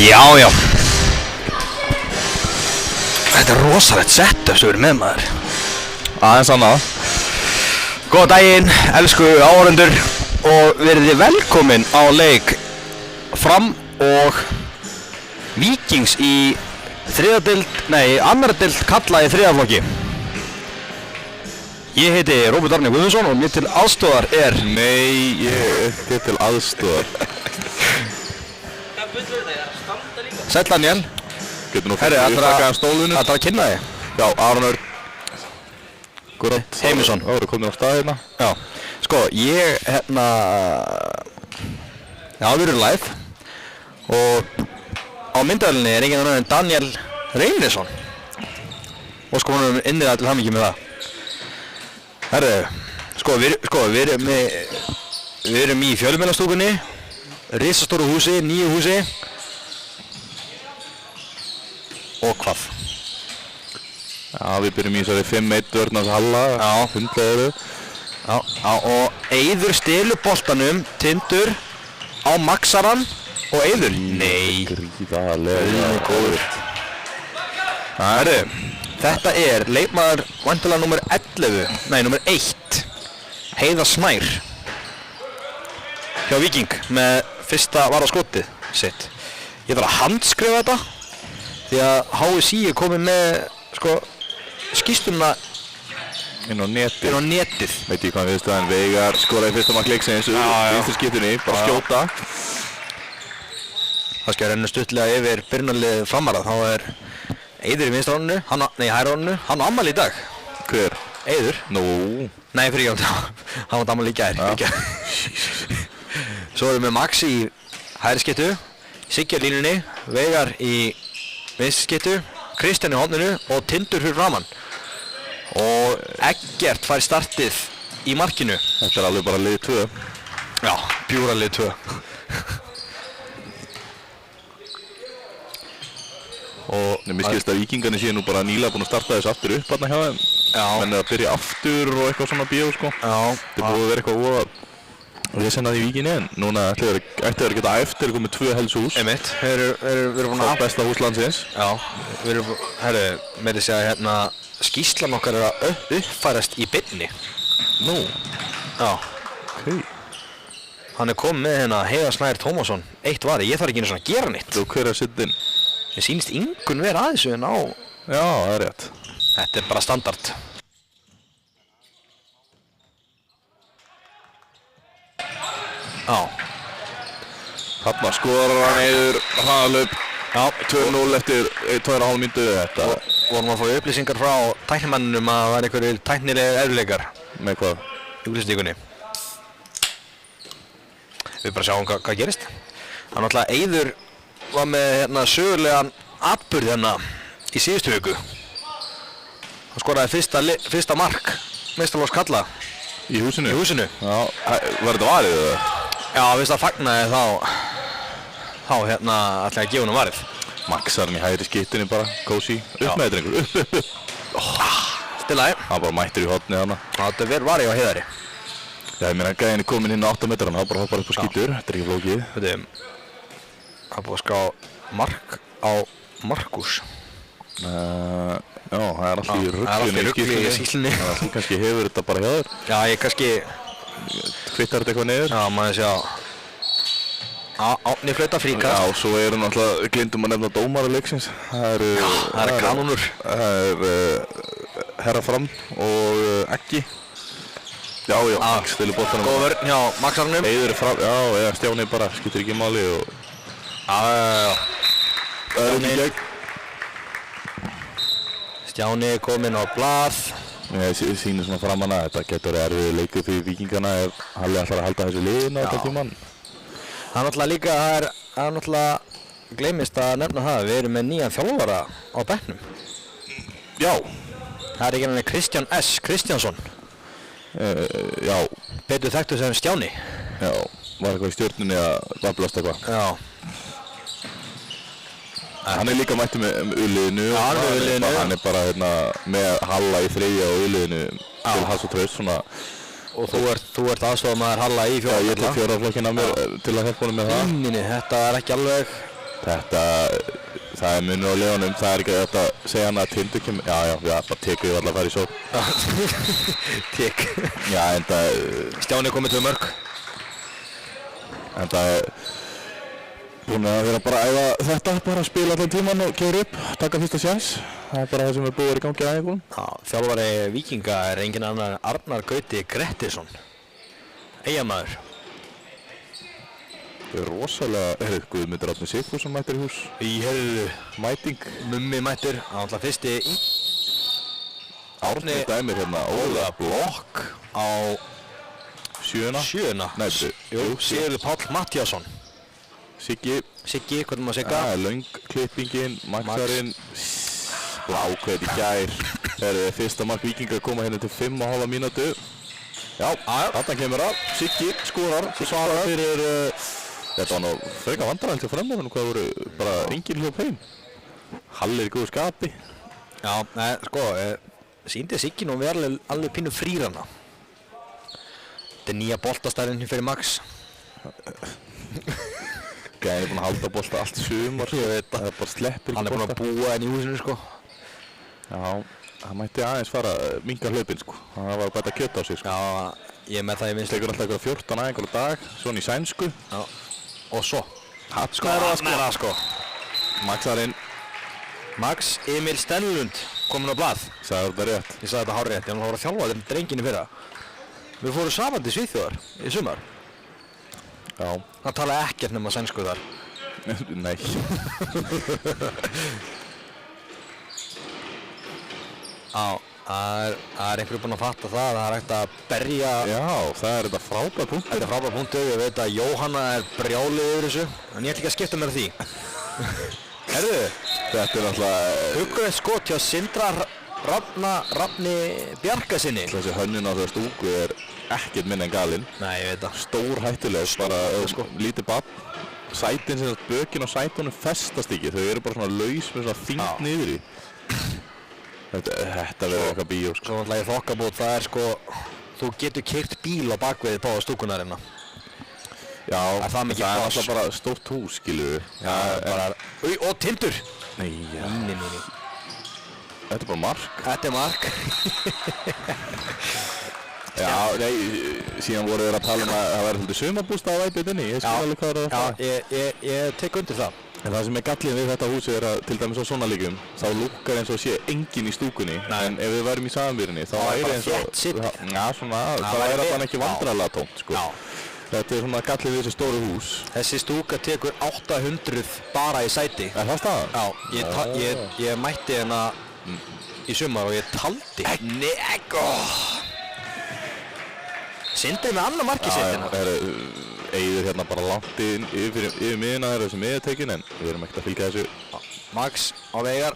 Já. Þetta rosalegt setup sem við erum með maður. Aðeins annað. Góðan daginn, elsku áhorfendur og verið þið velkomin á leik Fram og Víkings í annarri deild karla í þriðja flokki. Ég heiti Róbert Árni Guðmundsson og mér til aðstoðar er... Nei, ég er til aðstoðar. Sæll Daniel. Getur nú Herri, taka stólinu. Ætlar að kynna þig? Já, Aron Örn Heimisson. Já, eru komin á stað hérna. Já, sko, ég já, við erum live og á myndavélinni er enginn annar en Daniel Reynisson og sko hann er innið til hamingju með það. Herru, við erum í fjölmiðlastúkunni, risastóru húsi, nýju húsi og hvað? Já, við byrjum í þessari 5-1 vörnars halla. Já. Hundleður. Já, og Eiður stelur boltanum, Tindur á Maxaran og Eiður. Nei. Gríðarlega góður. Herru, þetta er leikmaður væntanlega númer 1, Heiðar Snær hjá Víking með fyrsta varaskotið sitt. Ég þarf að handskrifa þetta því að HSI er komið með sko skýrsluna inn á netið. Veit ég hvað við staðan Veigar skoraði fyrsta mark leiksins í fyrstu skiptunni, bara skjóta. Það skal renna stuttlega yfir byrjunarlið Framara, þá er Eiður í vinstra horninu, hægra horninu, hann á afmæli í dag. Hver? Eiður. Nú. Nei, hann á afmæli í gær. Svo erum við Maxi í hægri skyttu, Siggi á línunni, Veigar í vinstri skyttu, Kristján í horninu og Tindur fyrir framann. Og Eggert fær startið í markinu. Þetta er alveg bara lið 2. Já, pjúra lið 2. Og mér skilst að Víkingarnir séu nú bara nýlega búin að starta þessu aftur upp þarna hjá þeim. Já. Menn er að byrja aftur og eitthvað svona bíó sko. Já. Þetta er búið að vera eitthvað voða að í Víkinni en núna ættu þeir að geta æft, þeir eru komið 2 helshús. Einmitt, við erum búin að besta hús landsins. Já, við erum, með þess að hérna skýrslan okkar er að uppfærast í beinni. Nú. Já. Ok. Hann er komið með hérna Heiðar Snær Tómasson, 1 vari, ég þarf ekki einu svona að gera neitt. Þú hver að setja inn? Mér sýnist yngun vera að þessu en á... Já, það er rétt. Þetta er bara standard. Já. Þarna skorar hann Eiður hraðalöp. Já. 2-0 eftir 2,5 mínútu. Þetta vorum að fá upplýsingar frá tæknimanninum að það var einhverjir tæknilegir erfiðleikar. Með hvað? Í úrslitíkunni. Við bara sjáum hvað gerist. Hann náttúrulega Eiður var með hérna sögulegan atburð hérna í síðustu viku. Hann skoraði fyrsta mark meistaraflokks karla. Í húsinu? Í húsinu. Já, var þetta varið eða? Já, fyrst að fagnaði þá hérna ætlaði að gefa honum varið. Maxarinn í hægri skittunni bara, kósi, upp með drengur, upp. Stillaði. Hann bara mættur í hornið hana. Þetta er varið á Heiðari. Já, ég meina gæðin er komin inn á 8 metrar, hann bara hoppar upp á skítur, þetta er ekki flókið. Það er búið að ská mark á Markus. Já, það er alltaf í rugglinu í skýrslunni. Þannig að þú kannski hefur þetta bara hjá þér. Já, ég kannski... Kvittar þetta eitthvað niður. Já, maður sjá... Árni flauta fríkast. Já, svo eru náttúrulega, glindum að nefna dómara leiksins. Það eru kanónur. Það Herra Fram og Eggi. Já, Max stilur boltanum. Góð vörn hjá Maxarnum. Eiður Fram, já, eða Stjáni bara, skiptir ekki máli og... Já. Það er ekki gegn. Stjáni kominn á blað. Ég sýnir svona framan að þetta getur erfið leikur fyrir Víkingana ef Halli ætlar að halda þessu liðinu á þetta tíman. Það er náttúrulega líka, það er náttúrulega gleymist að nefna það, við erum með nýjan þjálfara á bekknum. Já. Það er ekki hann Kristján S. Kristjánsson. Já. Betur þekktu sem Stjáni. Já, var eitthvað í stjórnunni að vablast eitthvað. Já. Hann er líka mættur með U-liðinu. Já, hann er með U-liðinu. Hann er bara hérna með Halla í 3. og U-liðinu til Hass og Traust svona. Og þú ert aðstofamaður Halla í 4. Já, ég tek 4. flokkinn af mér til að hjálpa honum með það. Inni, þetta er ekki alveg Það er munur á liðunum, það er ekki að segja hann að Tindur kemur, já, bara tekur ég alltaf að fara í sókn. Tek. Já, en það... Stjáni komið 2 mörk. En það er búin að vera bara að æfa þetta, bara að spila allan tíman og gefa upp, taka fyrsta sjans. Það er bara það sem er búið í gangi aðeins. Já, þjálfari Víkinga er engin annar Arnar Gauti Grettisson. Eyjamaður. Það er rosalega, Guðmundur Árni Sigfússon mættir í hús. Mæting. Mummi mættir, hann ætla fyrsti Árni dæmir hérna, Óla Blokk á sjöuna. Nei, Sigurður Páll Mattíasson. Siggi, hvernig maður Sigga? Löng klippingin, Maxarinn, ákveð í gær. Það er fyrsta mark Víkinga að koma hérna til 5,5 mínútu. Já, þarna kemur að, Siggi skorar, svarar fyrir, þetta var nú frekar vandræðilegt hjá framherjunum, hvað voru bara engin hljóp heim. Halli er í góðu skapi. Já, sýndi Siggi nú verið alveg pínu frýrana. Þetta er nýja boltastærinn fyrir Max. Gæðin er búinn að halda bolta allt sumar, ég veit það er bara sleppir hann er búinn að búa henni í húsinu, sko. Já, það mætti aðeins fara minka hlaupin, sko. Það var bara að kjöta á sig, sko. Já, ég er með það í vinstri. Tekur alltaf eitthvað 14 æfingar á dag, svona í sænsku. Já, og svo. Hann er það, sko. Maxarinn. Max Emil Stenlund kominn á blað. Sagði þetta rétt. Ég sagði þetta hárrétt, hann var að þjálfa þeim drenginu fyrra. Við fórum saman til Svíþjóðar í sumar. Já. Hann talaði ekkert nema sænsku þar. Nei. Já, það er einhverju búinn að fatta það er hægt að berja... Já, það er þetta frábær punktur. Þetta er frábær punktur, ég veit að Jóhanna er brjálið yfir þessu, en ég ætla ekki að skipta mér því. Herðu, þetta er alltaf... Hugguðið skot hjá Sindra Rafni Bjarkasinni. Þessi hönnun á þeirra stúku er ekkert minna en galinn. Nei, ég veit það. Stór hættuleg, bara lítið babb. Sætin sem þetta bökin á sætunum festast ekki, þau eru bara svona laus með svona þyngt niður í. Þetta verður eitthvað bíó, sko. Svo náttúrulega í þokkabót, það er sko, þú getur keyrt bíl á bakvið på stúkunarina. Já, það er alltaf bara stórt hús, skilur við. Já, bara... Og Tindur! Nei. Þetta er bara mark. Þetta er mark. Já, nei, síðan voru þeir að tala að það væri svolítið sumarbústað á væpið inni. Ég skil alveg hvað það er að fara. Já, ég tek undir það. En það sem er gallið við þetta húsi er að til dæmis á svona leikjum þá lúkkar eins og sé enginn í stúkunni. En ef við værum í samanbýrinni þá væri eins og... Já, svona, það væri þannig ekki vandræðalega tómt, sko. Þetta er svona gallið við þessi stóru hús. Þessi stúka tekur 800 bara í sæti. Er það staðan? Já, ég mætti hérna í sumar og ég taldi. Syndið með annar mark í sætina. Eiður hérna bara langt yfir miðina þeirra sem miðið tekin en við erum ekkert að fylgja þessu. Max á Veigar.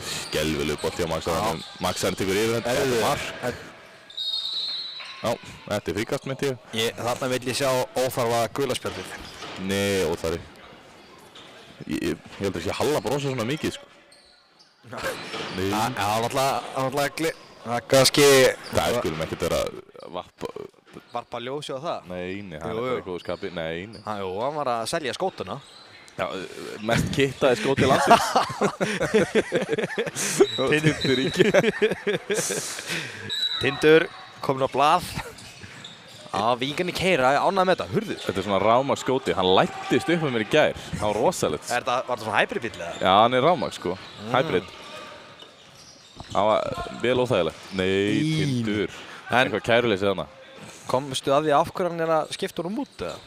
Skelvileg bolti á Maxarinn. Maxarinn tekur yfir þetta. Þetta er mark. Já, þetta er fríkast myndi ég. Þarna vil ég sjá óþarfa gulaspjaldið. Nei, óþarfi. Ég held að ég halla brosa svona mikið, sko. Nei. Já, náttúrulega kannski... Það skulum ekkert vera varpa ljósi á það? Nei, hann er bara í góðu skapi, nei. Jú, hann var að selja skótuna. Já, mest kittaði skóti landsins. Tindur ekki. Tindur, komin á blað. Víkinni keyra, ánægð með þetta, hurðu. Þetta er svona rámaks skóti, hann lættist upp með mér í gær. Það var rosalegt. Var þetta svona hybrid-bíll eða? Já, hann er rámaks, sko. Hybrid. Það var vel óþægilegt. Nei, Tindur. Eitthvað kæruleysið þarna. Komstu að því af hverju hann er að skipta honum út eða?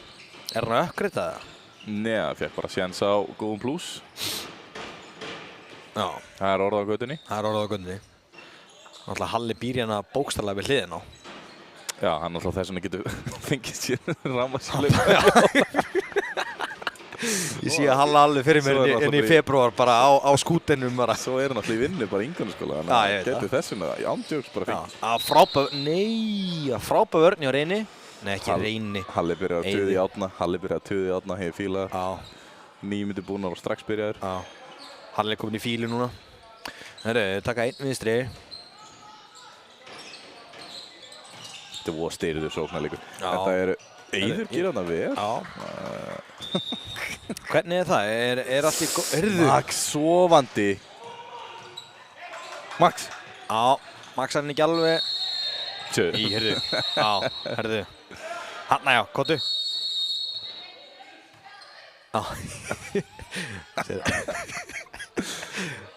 Er hann að uppgreita það? Nei, hann fekk bara séns á góðum plús. Já. Það er orðað á götunni. Náttúrulega Halli býr hérna bókstarlega við hliðin á. Já, hann náttúrulega þess vegna getur fengið sér rámaksleik. Ég sé að Halla alveg fyrir mér inn í febrúar bara á skútinum bara. Svo er hann alltaf í vinnu bara í Ingarnaskóla, þannig að hann getur þessuna í ándjóks bara fengið. Frábær vörn hjá Reyni. Nei, ekki Reyni. Halli byrjar að tuða í átna, hefur fílað. 9 mínútur búnar og strax byrjaður. Halli er komin í fílu núna. Herru, taka einn vinstri. Þetta er voða styrður sóknarleikur. Þetta eru Eiður gerir þarna vel. Já. Hvernig það? Er allt í góð? Heyrðu. Max sofandi. Max. Já, Max er hann ekki alveg. Tjö. Heyrðu. Já, heyrðu. Hanna já, kottu. Já.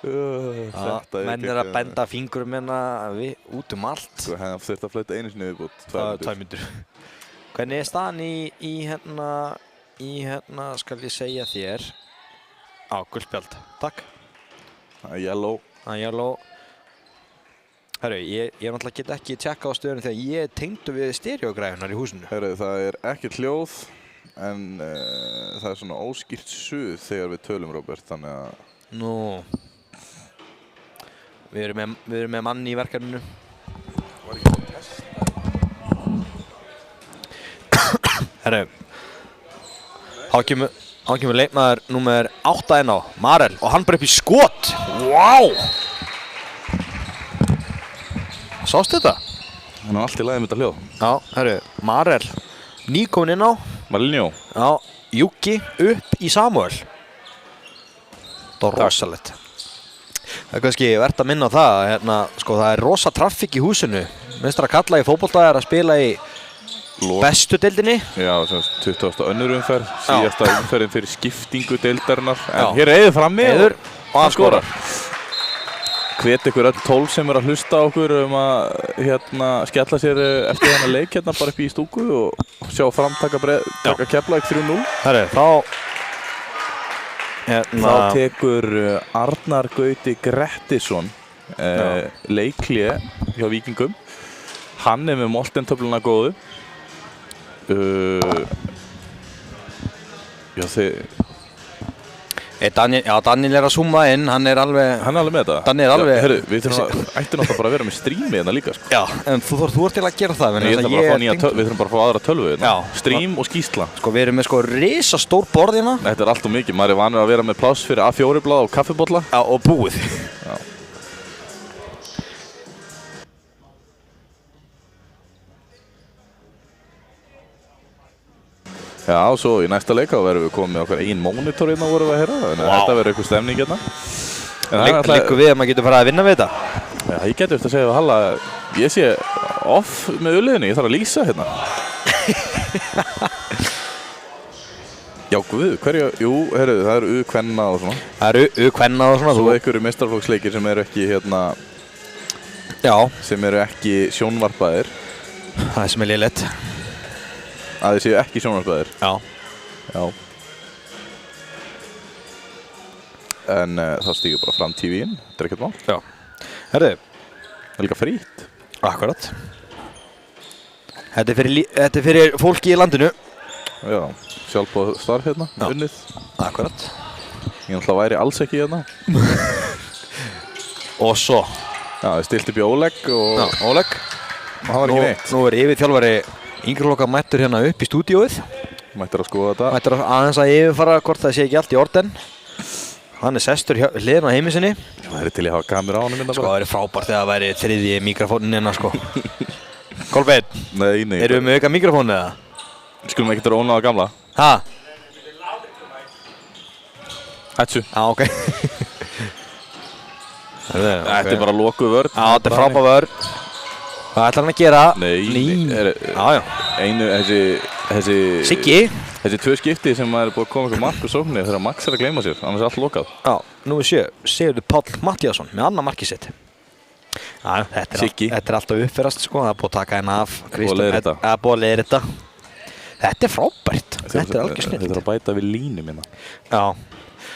Menn er að benda fingurum hérna út allt. Sko, hann þurfti að flauta einu sinni viðbútt. 2 mínútur. Hvernig er staðan í hérna, skal ég segja þér. Gult spjald. Takk. Yellow. Yellow. Herru, ég náttúrulega get ekki tjekka á stöðunum þegar ég tengdu við stereogræðunar í húsinu. Herru, það er ekkert hljóð, en það er svona óskýrt suð þegar við tölum, Róbert, þannig að... Nú. Við erum með manni í verkefninu. Var ekki að testa? Herru, þá kemur leikmaður númer 8 inn á, Marel, og hann bara upp í skot. Wow! Sástu þetta? Hann er allt í lagi með þetta hljóð. Já, herru, Marel, nýkomin inn á. Malinho. Já, Júki upp í Samuel. Það var rosalegt. Það er kannski verðt að minna á það, hérna, sko, það er rosa traffík í húsinu. Minnst að kalla í fótbolta er að spila í bestu deildinni. Já, 20. önnur umferð, síðasta umferðin fyrir skiptingu deildarinnar. En hér er Eiður frammi og hann skorar. Hvet ykkur öll 12 sem er að hlusta á okkur að skella sér eftir þennan leik hérna bara upp í stúku og sjá fram taka Keflavík 3-0. Herru, þá tekur Arnar Gauti Grettisson leikhlé hjá Víkingum. Hann er með moltentöfluna góðu. Daniel er að zooma inn, hann er alveg með þetta. Daniel er alveg... Herru, við ættum náttúrulega bara að vera með streami hérna líka, sko. Já, en þú ert til að gera það. Við þurfum bara að fá aðra tölvu hérna. Stream og skýrsla. Sko, við erum með risastór borð hérna. Þetta er allt og mikið. Maður er vanur að vera með pláss fyrir A4-blað og kaffibolla. Já, og búið. Já. Já, og svo í næsta leika verðum við komið með okkar eigin monitor hérna vorum við að heyra. Þannig að þetta verður eitthvað stemning hérna. Liggur við að maður getur farið að vinna við þetta? Já, ég geti eftir að segja við Halla, ég sé off með uliðinni, ég þarf að lýsa hérna. Já, guð, hverju, jú, heyrðu, það eru U-kvenna og svona. Það eru U-kvenna og svona. Svo einhverju meistaraflokksleikir sem eru ekki hérna, já, sem eru ekki sjónvarpaðir. Það sem er lélegt. Að þið séu ekki sjónvarpaðir? Já. Já. En þá stígur bara fram TV-inn, þetta er ekkert mál. Já. Herðu. Það er líka frýtt. Akkurat. Þetta er fyrir fólki í landinu. Já, sjálfbóð starf hérna, unnið. Akkurat. Ég náttúrulega væri alls ekki hérna. Og svo. Já, ég stilti upp í Óleg og... Já, Óleg. Og hann var ekki neitt. Nú er yfirþjálfari Ingrloka mættur hérna upp í stúdíóið. Mættur að skoða þetta. Mættur aðeins að yfirfara hvort það sé ekki allt í orden. Hann er sestur hliðin á heimissinni. Það er til að hafa kamera á hann minna bara. Sko, það er frábært þegar það væri þriðji mikrofónin hérna, sko. Kolbeinn. Nei. Erum við með auka mikrofónu eða? Skulum ekki vera ónáða gamla. Ha? Hættu. Já, ok. Þetta er bara lokuð vörn. Já, þetta er frábær vörn. Hvað ætlar hann að gera? Nei. Já. Einu, þessi... Siggi. Þessi 2 skipti sem maður er búið að koma eitthvað mark og sóknir þegar Max er að gleyma sér, annars er allt lokað. Já, númer 7, Sigurður Páll Matthíasson með annað markið sitt. Já, þetta er alltaf uppferðast, sko, það er búið að taka henni af. Það er búið að leiðrétta. Þetta er frábært. Þetta er algjör snilt. Þetta er að bæta við línu minna. Já.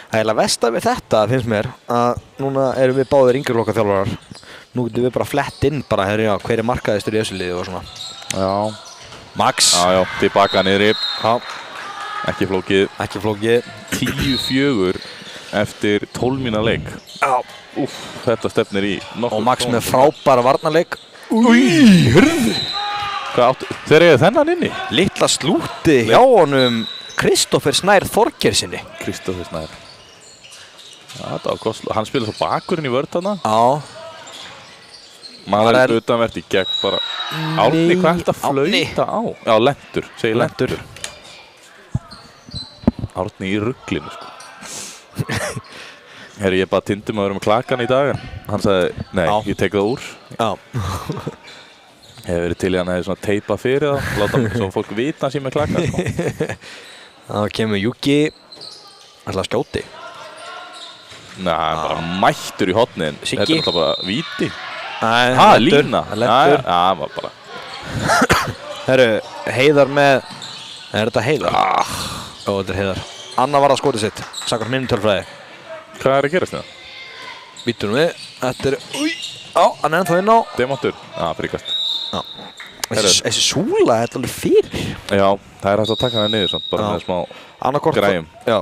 Það er eiginlega versta við þetta, finnst mér, að núna erum við báðir Ingrloka þjálfarar. Nú getum við bara flett inn bara, hver er markaðistur í þessu liði og svona. Já. Max. Já, tilbaka niðri. Já. Ekki flókið. 10-4 eftir 12 mína leik. Já. Úff, þetta stefnir í nokkuð. Og Max með frábæra varnarleik. Új, hörðu. Hvað áttu? Þeir eru þennan inni? Litla slúti hjá honum Kristoffer Snær Þorgersinni. Kristoffer Snær. Já, þetta var gott. Hann spilaði svo bakurinn í vörð þarna. Já. Marel utanvert í gegn bara. Árni, hvað er þetta að flauta á? Já, lentur, segi lentur. Árni í ruglinu, sko. Herri, ég bara tindum að vera með klakan í dag, en hann sagði, nei, ég tek það úr. Já. Hefur verið til í hann hefði svona teipa fyrir það, láta svo fólk vita hann sé með klakan, sko. Þá kemur Júki, ætla að skjóti. Nei, hann bara mættur í hotnin. Siggi. Þetta er alltaf bara víti. Lína. Lentur. Já, hann var bara. Herru, Heiðar með, er þetta Heiðar? Ó, þetta er Heiðar. Anna var að skotið sitt, sakar minn tölfræði. Hvað er að gerast það? Býtum við, þetta er, hann er ennþá inn á. Demantur? Já, fríkast. Já. Þessi súla, þetta er alveg fyrir. Já, það er hægt að taka það niður samt, bara með smá græjum. Já.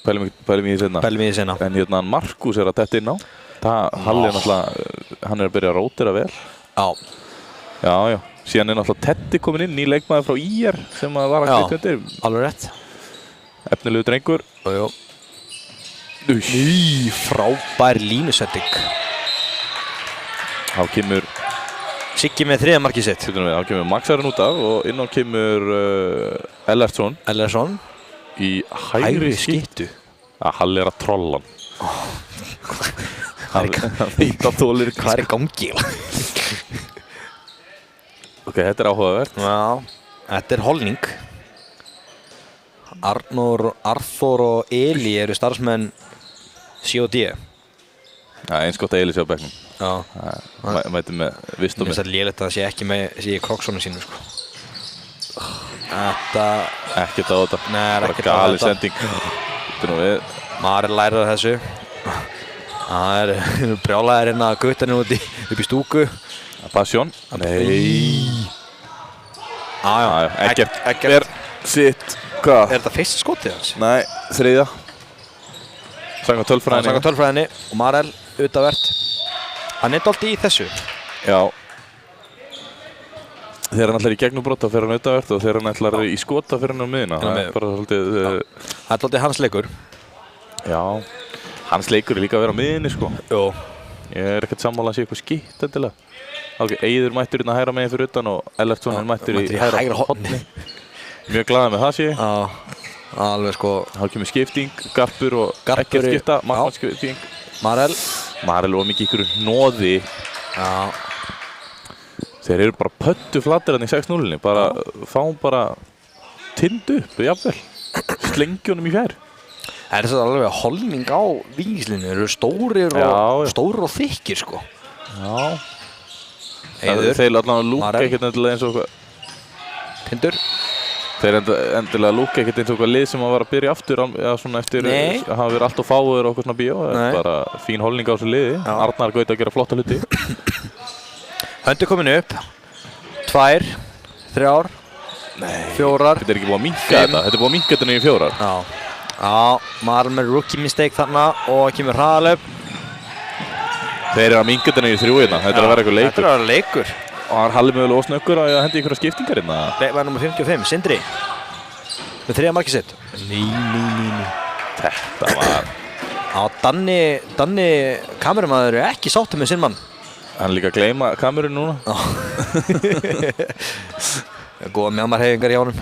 Pælum í því seinna. En hérna Markus er að detta inn á. Halli er náttúrulega, hann er að byrja að rótira vel. Já. Síðan er náttúrulega Teddy komin inn, ný leikmaður frá IR sem var að kvitta undir. Alveg rétt. Efnilegu drengur. Jú. Frábær línusetting. Þá kemur Siggi með 3. markið sitt. Þá kemur Maxarinn út af og inn á kemur Ellersson í hægri skittu. Halli er að trolla hann. Hvað er í gangi? Ok, þetta er áhugavert. Já, þetta er holning. Arþór og Eli eru starfsmenn C&D. Já, eins gott að Eli sé á bekknum. Já. Mæti með vistum. Mér finnst það lélegt að það sé ekki með í kroksónu sínu, sko. Þetta... Ekkert á þetta. Nei, það er ekkert á þetta. Bara gali sending. Þetta nú við. Marel lærir þessu. Það er brjálæðir hérna að gutta henni upp í stúku. Passion. Nei. Ekkert er sitt. Hvað? Er þetta fyrsta skotið hans? Nei, 3. Sanga tölfræðinni. Og Marel utavert. Hann er dálítið í þessu. Já. Þegar hann ætlar í gegnumbrota fyrir hann utavert og þegar hann ætlar í skota fyrir hann á miðina. Það er bara svolítið... Það er dálítið hans leikur. Já. Hans leikur er líka að vera á miðinni, sko. Jú. Ég er ekkert sammála að sé eitthvað skitt endilega. Ok, Eiður mættur hérna hægra megin fyrir utan og Ellertsson mættur í hægra hotni. Mjög glaðið með það sé. Já, alveg sko. Þá kemur skipting, Garpur og ekkert skipta, markmannsskipting. Marel var mikið ykkur nóði. Já. Þeir eru bara pöttu flattir hann í 6-0-inni. Fáum bara tind upp, jafnvel. Slengjónum í fjær. Það er alveg holning á vígislinu. Þeir eru stórir og þykkir, sko. Já. Eiður. Þeir allavega lúka ekkert endilega eins og Tindur. Þeir endilega lúka ekkert eins og eitthvað lið sem að vera að byrja aftur svona eftir að hafa verið allt og fáður og eitthvað svona bíó. Það er bara fín holning á þessu liði. Arnar gaut að gera flotta hluti. Höndu komin upp. 2, 3, 4. Þetta er ekki búið að minnka þetta. Þetta er búið að minnka þetta niður í 4. Já, Marel með rookie mistake þarna og kemur hraðalöp. Þeir eru að minnka þetta niður í 3 hérna. Þetta er að vera eitthvað leikur. Þetta er að vera leikur. Og hann Halli mögulega ósnöggur að hendi ykkur skiptingar hérna. Leikmaður nr. 55, Sindri. Með 3. markið sitt. Nei. Þetta var... Já, Danni kameramaður er ekki sáttur með sinn mann. Hann líka að gleyma kamerun núna. Góða mjámarhefingar í honum.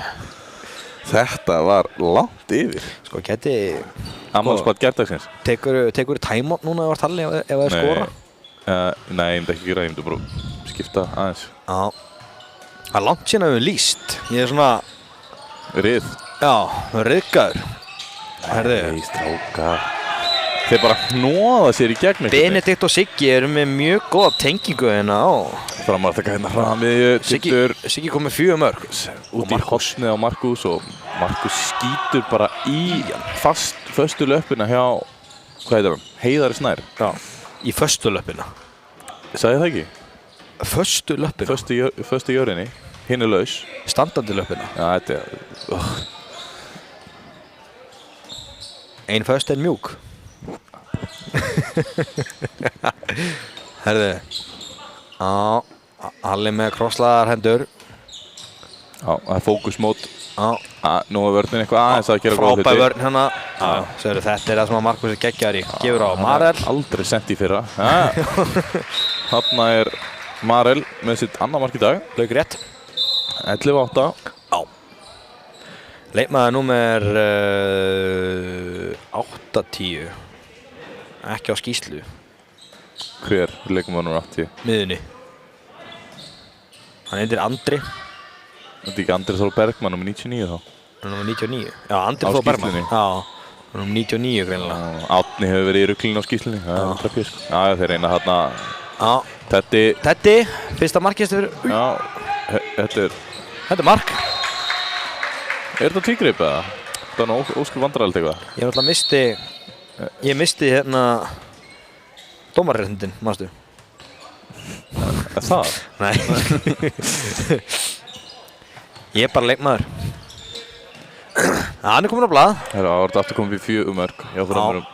Þetta var langt yfir. Sko, geti... Ammálspart gerðdagsins. Tekur timeout núna ef Halli ef það er skora? Nei, ég myndi ekki gera, ég myndi bara skipta aðeins. Já. Það er langt síðan að við líst. Ég er svona... Rið. Já, riðgaður. Nei, strákar. Þeir bara hnóða sér í gegn. Benedikt og Siggi eru með mjög góða tengingu hérna á. Fram að taka hérna framið. Siggi kom með 4 mörg. Út í hotnið á Markus og Markus skýtur bara í föstu löppina hjá, hvað heitir hann? Heiðari Snær. Já. Í föstu löppina. Sagði það ekki? Föstu löppina? Föstu jörinni. Hinn er laus. Standandi löppina. Já, þetta er... Ein föst er mjúk. Herðu. Já, Halli með krosslaðar hendur. Já, það er fókusmót. Já. Nú er vörnin eitthvað aðeins að gera góða hluti. Frábær vörn hérna. Þetta er það sem að Markus er geggjar í. Gefur á Marel. Aldrei sent í fyrra. Þarna er Marel með sitt annað mark í dag. Lauk rétt. 11-8. Já. Leikmaður númer 8-10. Ekki á skýslu. Hver leikmaður númer 80? Miðunni. Hann heitir Andri. Þetta er ekki Andri Þór Bergmann númer 99 þá? Hann er númer 99. Já, Andri Á Þór Bergmann. skýrslunni? Já. Hann er númer 99 greinilega. Átni hefur verið í ruglinu á skýrslunni. Það er tröppið sko. Já, þeir reyna þarna. Já. Teddy. Fyrsta markið fyrir. Já, þetta er mark. Er þetta tvígreip eða? Það er nú óskur vandræðilegt eitthvað. Ég náttúrulega misti hérna dómarréttindin, manstu? Er það? Nei. Ég er bara leikmaður. Hann er komin á blað. Það var aftur komið við 4 mörk hjá Frömmurum.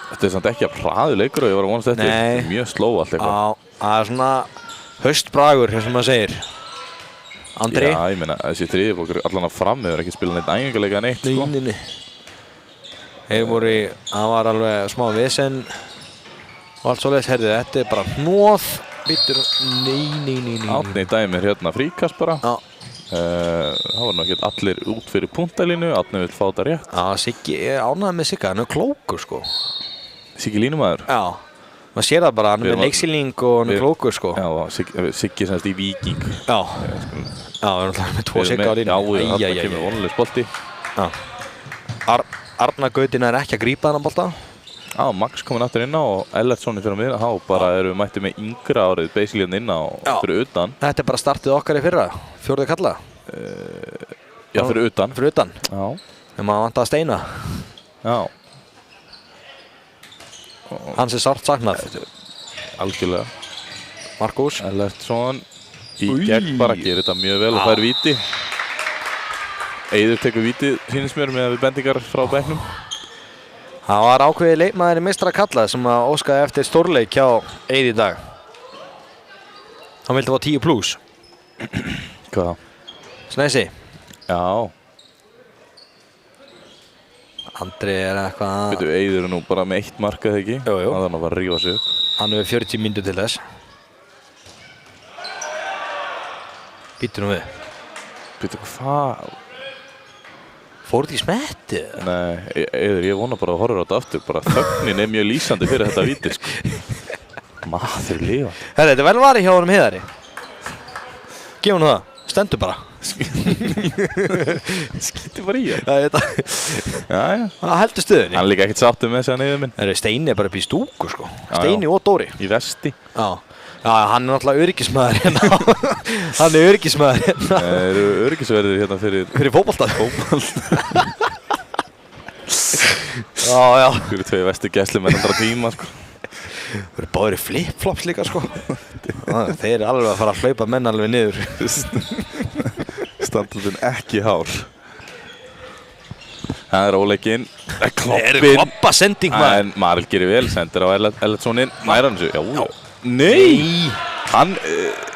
Þetta er samt ekki að hraðu leikur og ég var að vonast þetta. Þetta er mjög sló allt eitthvað. Já, það er svona haustbragur, sem maður segir. Andri. Já, ég meina, þessi þriðjaflokkur allan að fram hefur ekki spilað neitt æfingarleika neitt, sko. Nei. Það var alveg smá vesen og allt svoleiðis. Herðu, þetta er bara hnoð. Býtur, nei. Átni dæmir hérna fríkast bara. Já. Það var nú ekki allir út fyrir punktælínu, Átni vill fá þetta rétt. Já, Siggi, ég ánægði með Sigga, hann er klókur, sko. Siggi línumæður? Já. Maður sér það bara, hann er með leiksýning og hann er klókur, sko. Já, Siggi semst í Víking. Já. Já, við erum alltaf með 2 Sigga á línu. Já, það kemur vonulegs bolti. Já. Arna Gautin er ekki að grípa þennan bolta. Já, Max komin aftur inn á og Ellertssoni fyrir miðna. Há, bara erum við mættið með yngra árið, basically hérna inn á fyrir utan. Þetta er bara startið okkar í fyrra, 4. kalla. Já, fyrir utan. Fyrir utan. Já. Þegar maður vantar að steina. Já. Hans er sárt saknað. Algjörlega. Markus. Ellertsson í gegn bara gerir þetta mjög vel og fær víti. Eiður tekur vítið sýnist mér með við bendingar frá bekknum. Það var ákveðið leikmaður í meistara kalla sem að óskaði eftir stórleik hjá Eiði í dag. Hann vildi fá 10+. Hvað? Snæsi. Já. Andri er eitthvað... Veitu, Eiður er nú bara með 1 mark eða ekki? Jú. Það er nú bara að rífa sig upp. Hann hefur 40 mínútur til þess. Býttu nú við. Veitu, hvað? Fór þetta í smetti? Nei, Eiður, ég vona bara að horfa á þetta aftur. Bara þögnin er mjög lýsandi fyrir þetta víti, sko. Maður lifa. Herra, þetta er vel varið hjá honum Heiðari. Gef hann það. Stendur bara. Skýtti bara í hann. Já. Það heldur stöðunni. Hann er líka ekkert sáttur með þessi Eiður minn. Steini er bara upp í stúku, sko. Steini og Dóri. Í vesti. Já. Já, hann er náttúrulega öryggismaður hérna. Hann er öryggismaður hérna. Það eru öryggisverðir hérna fyrir fótbolta. Já. Fyrir 2 vestu gæslumenn 100 tíma, sko. Það eru báðir í flip-flops líka, sko. Þeir eru alveg að fara að hlaupa menn alveg niður. Standardin ekki hár. Það er óleikinn. Það eru kloppasending, maður. En Marel gerir vel, sendir á Ellertssoninn. Nær hann þessu. Já. Nei! Hann,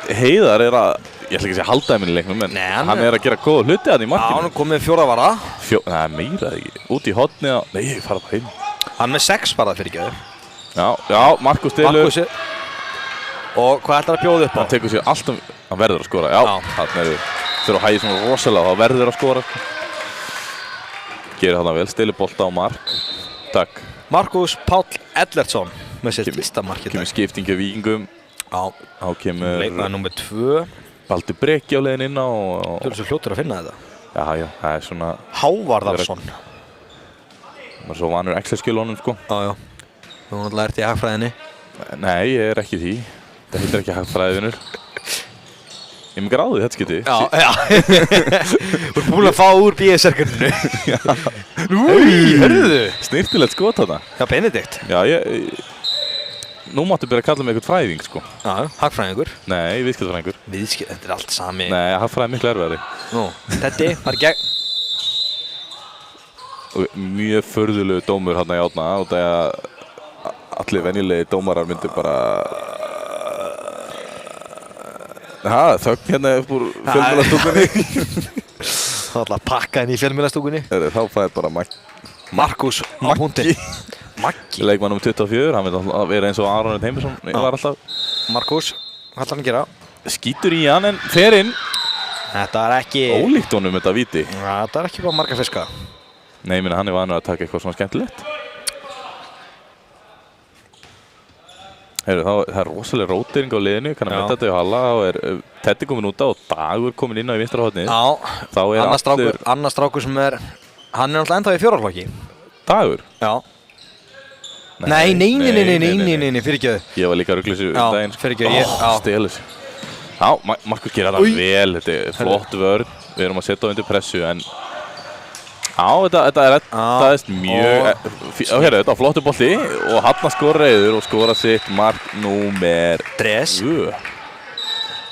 Heiðar er að, ég ætla ekki að segja halda þeim inn í leiknum, en hann er að gera góða hluti að hann í markinu. Já, hann er komið með 4 vara. Nei, meira ekki. Út í hotni á, nei, ég fara bara heim. Hann er með 6 varað fyrir ekki. Já, Markus stilur. Og hvað ætlar að bjóða upp á? Hann tekur sér alltaf, hann verður að skora. Já, hann er fyrir að hægja svona rosalega, þá verður að skora. Gerir hann vel, stilur bolta á mark. Takk. Markus Páll Ellertsson með sitt fyrsta mark í dag. Kemur skipting af Víkingum. Já. Þá kemur leikmaður númer 2. Baldur Breki á leiðin inn á. Þú eru svo fljótur að finna þetta. Já, það er svona... Hávarðarsson. Maður er svo vanur Excel-skjölunum, sko. Já. Þú náttúrulega lært í hagfræðinni. Nei, ég er ekki því. Það heitir ekki hagfræðinur. Ég er með gráðið þetta skipti. Já. Þú ert búin að fá úr BS-serkurninu. Hörðu. Snirtilegt skot þarna. Já, Benedikt. Já, nú máttu byrja að kalla mig eitthvað fræðing, sko. Já, hagfræðingur. Nei, viðskiptafræðingur. Þetta er allt sami. Nei, hagfræði er miklu erfiðari. Nú, þetta var gegn. Og mjög furðulegu dómur hérna í átna og það að allir venjulegi dómarar myndi bara... þögn hérna upp úr fjölmiðlastúkunni. Það var alltaf að pakka henni í fjölmiðlastúkunni. Þá fæði bara Markus á punkti. Maggi. Leikmann nummer 24, hann vil alltaf vera eins og Aron Heimisson var alltaf. Markus, hvað ætlar hann að gera? Skýtur í hann en fer inn. Þetta er ekki... Ólíkt honum þetta víti. Ja, þetta er ekki bara marga fiska. Nei, ég meina hann er vanur að taka eitthvað svona skemmtilegt. Heyrðu, það er rosalega rótering á liðinu, kann að metta þetta í Halla og Teddy komin út á og Dagur komin inn á í vinstra hornið. Já, þá er annar strákur sem er, hann er alltaf ennþá í fjóraflokki. Dagur? Já. Nei, fyrirgjöðu. Ég var líka rugglis um daginn. Fyrirgjöðu, stelur. Já, Markus gerir þetta vel, þetta er flott vörn, við erum að setja á undir pressu en já, þetta er mjög hérna, þetta er flottur bolti og hann skoraður og skora sitt mark númer 3.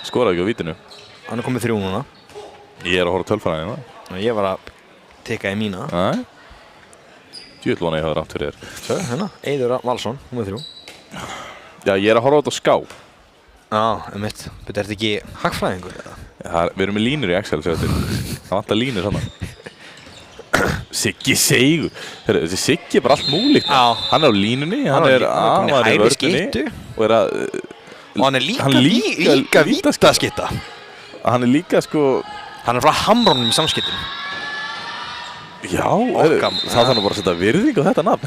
Skoraði ekki á vítinu. Hann er komið 3 núna. Ég er að horfa tölfræðina. Ég var að teka í mína. Nei. Djúvill vona ég hafa rátt fyrir þér. Svo, hérna, Eiður Valsson, númer 3. Já, ég er að horfa á þetta á ská. Já, einmitt. Þetta er ekki hagfræðingur eða? Við erum með línur í Excel, sér þetta. Það vantar línur saman. Siggi Seigur. Þessi Siggi er bara allt múlíkt. Hann er á línunni, hann er í vörðunni og er að... Og hann er líka vítaskytta. Hann er líka sko... Hann er frá Hamrónum í samskiptum. Já, það þarf nú bara að setja virðing á þetta nafn.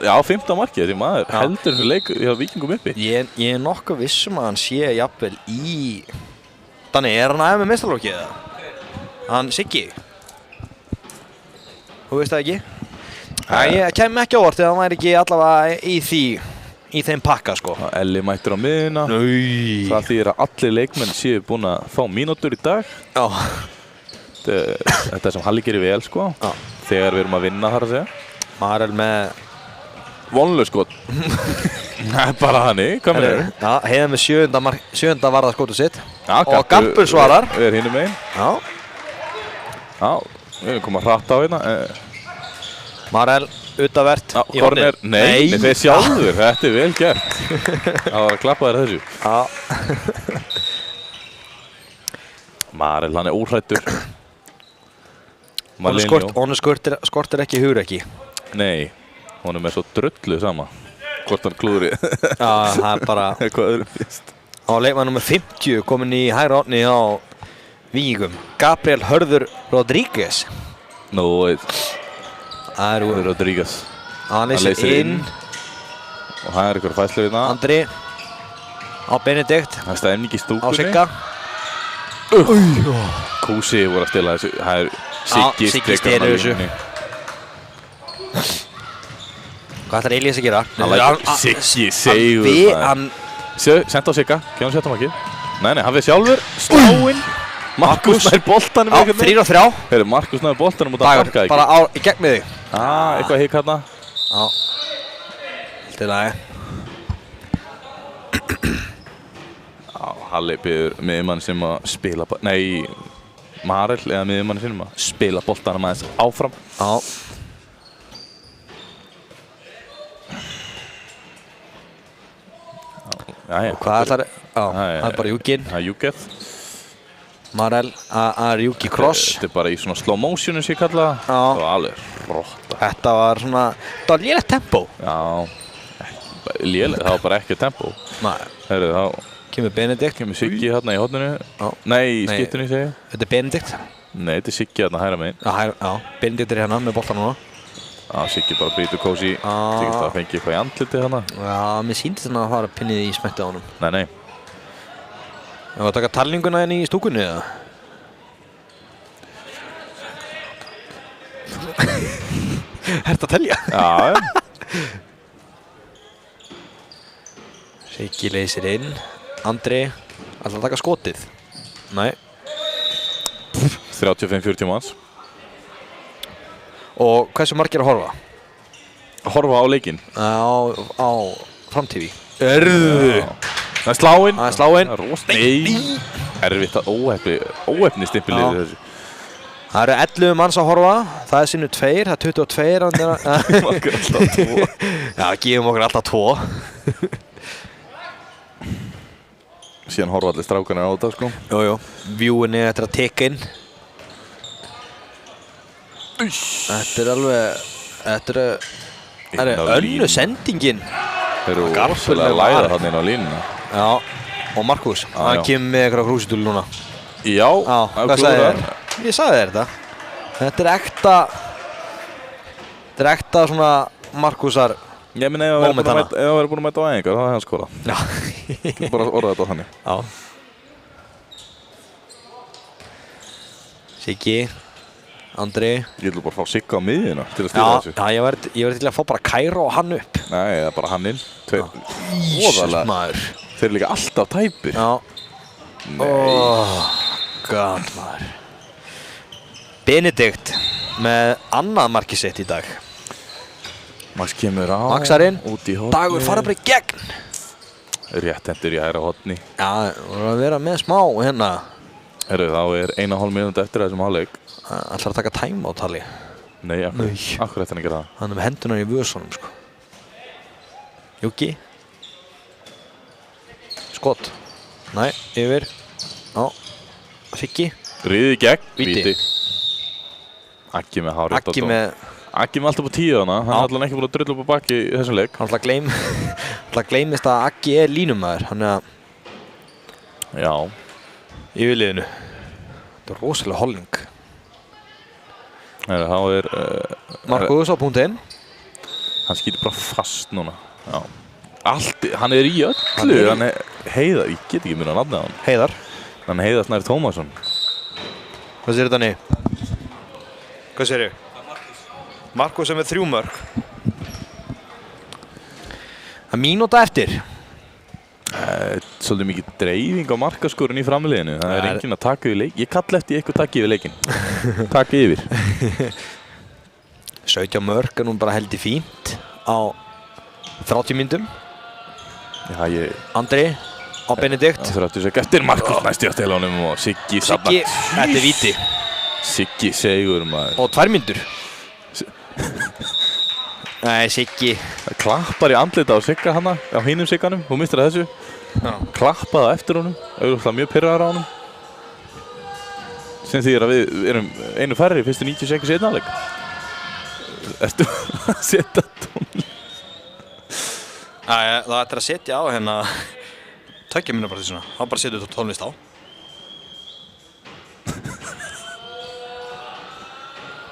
Já, 15 markið, þessi maður heldur þessu leik hjá Víkingum uppi. Ég er nokkuð vissum að hann sé jafnvel í... Þannig, er hann aðeins með meistarlokki eða? Hann Siggi? Þú veist það ekki? Ég kem ekki á óvart þegar hann væri ekki allavega í þeim pakka sko. Elli mættur á miðuna. Það þýðir að allir leikmenn séu búin að fá mínútur í dag. Já. Þetta er sem Halli gerir vel sko. Þegar við erum að vinna þar að segja. Marel með... Vonlaus skot. Nei, bara þannig. Hvað með þér? Já, Heiðar með 7. varða skotu sitt. Já, og Gappur svarar. Við erum hinum megin. Já, við erum komað hratt á hérna. Marel, utavert í hornið. Nei, þeir sjálfur. Þetta er vel gert. Það var að klappa þér þessu. Já. Marel, hann er óhrættur. Honum skortir ekki hugrekki. Nei, honum er svo drullu sama. Hvort hann klúðri. Já, það er bara... Eitthvað öðrum fyrst. Á leikmann nr. 50 komin í hægra horni á Víkingum. Gabriel Hörður Rodríguez. Það er Rodríguez. Hann leysir inn. Og það er ykkur fæslu hérna. Andri. Á Benedikt. Það er stefning í stúkunni. Á Sigga. Kúsi voru að stila þessu. Það er Siggi stelur þessu. Hvað ætlar Elías að gera? Siggi Seigur. Senda á Sigga. Kemur setta makkið. Nei, hann við sjálfur. Sláinn. Markus nær boltanum. 3-3. Markus nær boltanum út af bakka ekki. Bara í gegn með þig. Eitthvað hikk hérna. Til lagi. Halli biður miðjumann sem að spila... Nei, Marel eða miðjumann sem að spila boltanum aðeins áfram. Hvað ætlar... Það er bara Júkin. Það er Júkið. Marel að Júki Kross. Þetta er bara í svona slow motionu sem ég kalla það. Það var alveg rotta. Þetta var svona... Það var lélegt tempo. Já. Lélegt, það var bara ekki tempo. Herru, þá... Kemur Benedikt. Kemur Siggi hérna í horninu. Nei, í skiptunni segi ég. Þetta er Benedikt. Nei, þetta er Siggi hérna hægra megin. Já, Benedikt er hérna með boltan núna. Já, Siggi bara brýtur kósi. Siggi það fengi eitthvað í andlitið hérna. Já, mér sýndist hann að fara pinnið í smettið á honum. Nei. Ég var að taka talninguna inn í stúkunni eða? Ertu að telja? Já. Siggi leysir inn. Andri, ætlar að taka skotið? Nei. 35-40 manns. Og hversu margir að horfa? Horfa á leikinn? Á framtífi. Það er sláinn. Það er sláinn. Nei. Erfitt að óheppni stimpilið þessu. Það eru 11 manns að horfa. Það er sinnu 2, það er 22. Gefum okkur alltaf 2. Já, gefum okkur alltaf 2. Síðan horfa allir strákarnir á þetta, sko. Jú. Viewinni eftir að teka inn. Þetta er alveg... Það er önnu sendingin. Þeir eru Garpur rosalega með læða var. hann inn á línuna. Já, og Markus, hann já. kemur með eitthvað krúsitúlu núna. Já, Hvað sagði þér? Ég sagði þér þetta. Þetta er ekta svona Markusar. Ég minn ef það verður búin að mæta á æfingar, þá hefði hann skorað. Já. Bara orða þetta á þannig. Já. Siggi, Andri. Ég vil bara fá Sigga á miðjuna til að stýra þessu. Já, ég verði til að fá bara Kæra og hann upp. Nei, það er bara hann inn. Jesus, maður. Þeir eru líka alltaf tæpir. Já. God, maður. Benedikt með annað markið sitt í dag. Max kemur á. Maxarinn. Út í hotni. Dagur fara bara í gegn. Rétt hendur í hægra hotni. Já, voru að vera með smá hérna. Herru, þá er 1,5 mínúti eftir þessum hálfleik. Ætlar að taka time á tali. Nei, akkur ætti hann að gera það. Hann er með hendunar í vösunum, sko. Júki. Skot. Næ, yfir. Já. Siggi. Riði í gegn. Víti. Aggi með hárið. Aggi með... Aggi með alltaf på 10 hana. Hann er alltaf ekki búin að drulla upp á baki í þessum leik. Hann alltaf gleymist að Aggi er línumæður. Hann er að... Já. Yfirliðinu. Þetta er rosalega holning. Þá er... Markus á punktinn. Hann skýtur bara fast núna. Já. Allt, hann er í öllu. Hann er Heiðar, ég get ekki mjög að nafna á hann. Heiðar. Hann Heiðar Snær Tómasson. Hvað sér þetta niður? Hvað sér ég? Markus er með 3 mörk. Það er mínúta eftir. Svolítið mikið dreifing á markaskorun í framliðinu. Það er enginn að taka yfir leik. Ég kalla eftir eitthvað taka yfir leikinn. Taka yfir. 17 mörk er nú bara heldur fínt á 30 mínútum. Já, ég... Andri á Benedikt. 30 sekk eftir Markus næst í aftelunum og Siggi safnar. Siggi, þetta er víti. Siggi segur maður. Og 2 mínútur. Nei, Siggi. Það klappar í andlita á Sigga hana, á hinum Sigganum. Hún mistur þessu. Já. Klappaði eftir honum. Auðvitað mjög pirraðar á honum. Sem þýðir að við erum einu færri fyrstu 90 sekkur seinna áleik. Ertu að setja tónlist? Það ættir að setja á hérna 2 mínútur bara því svona. Það bara setja tónlist á.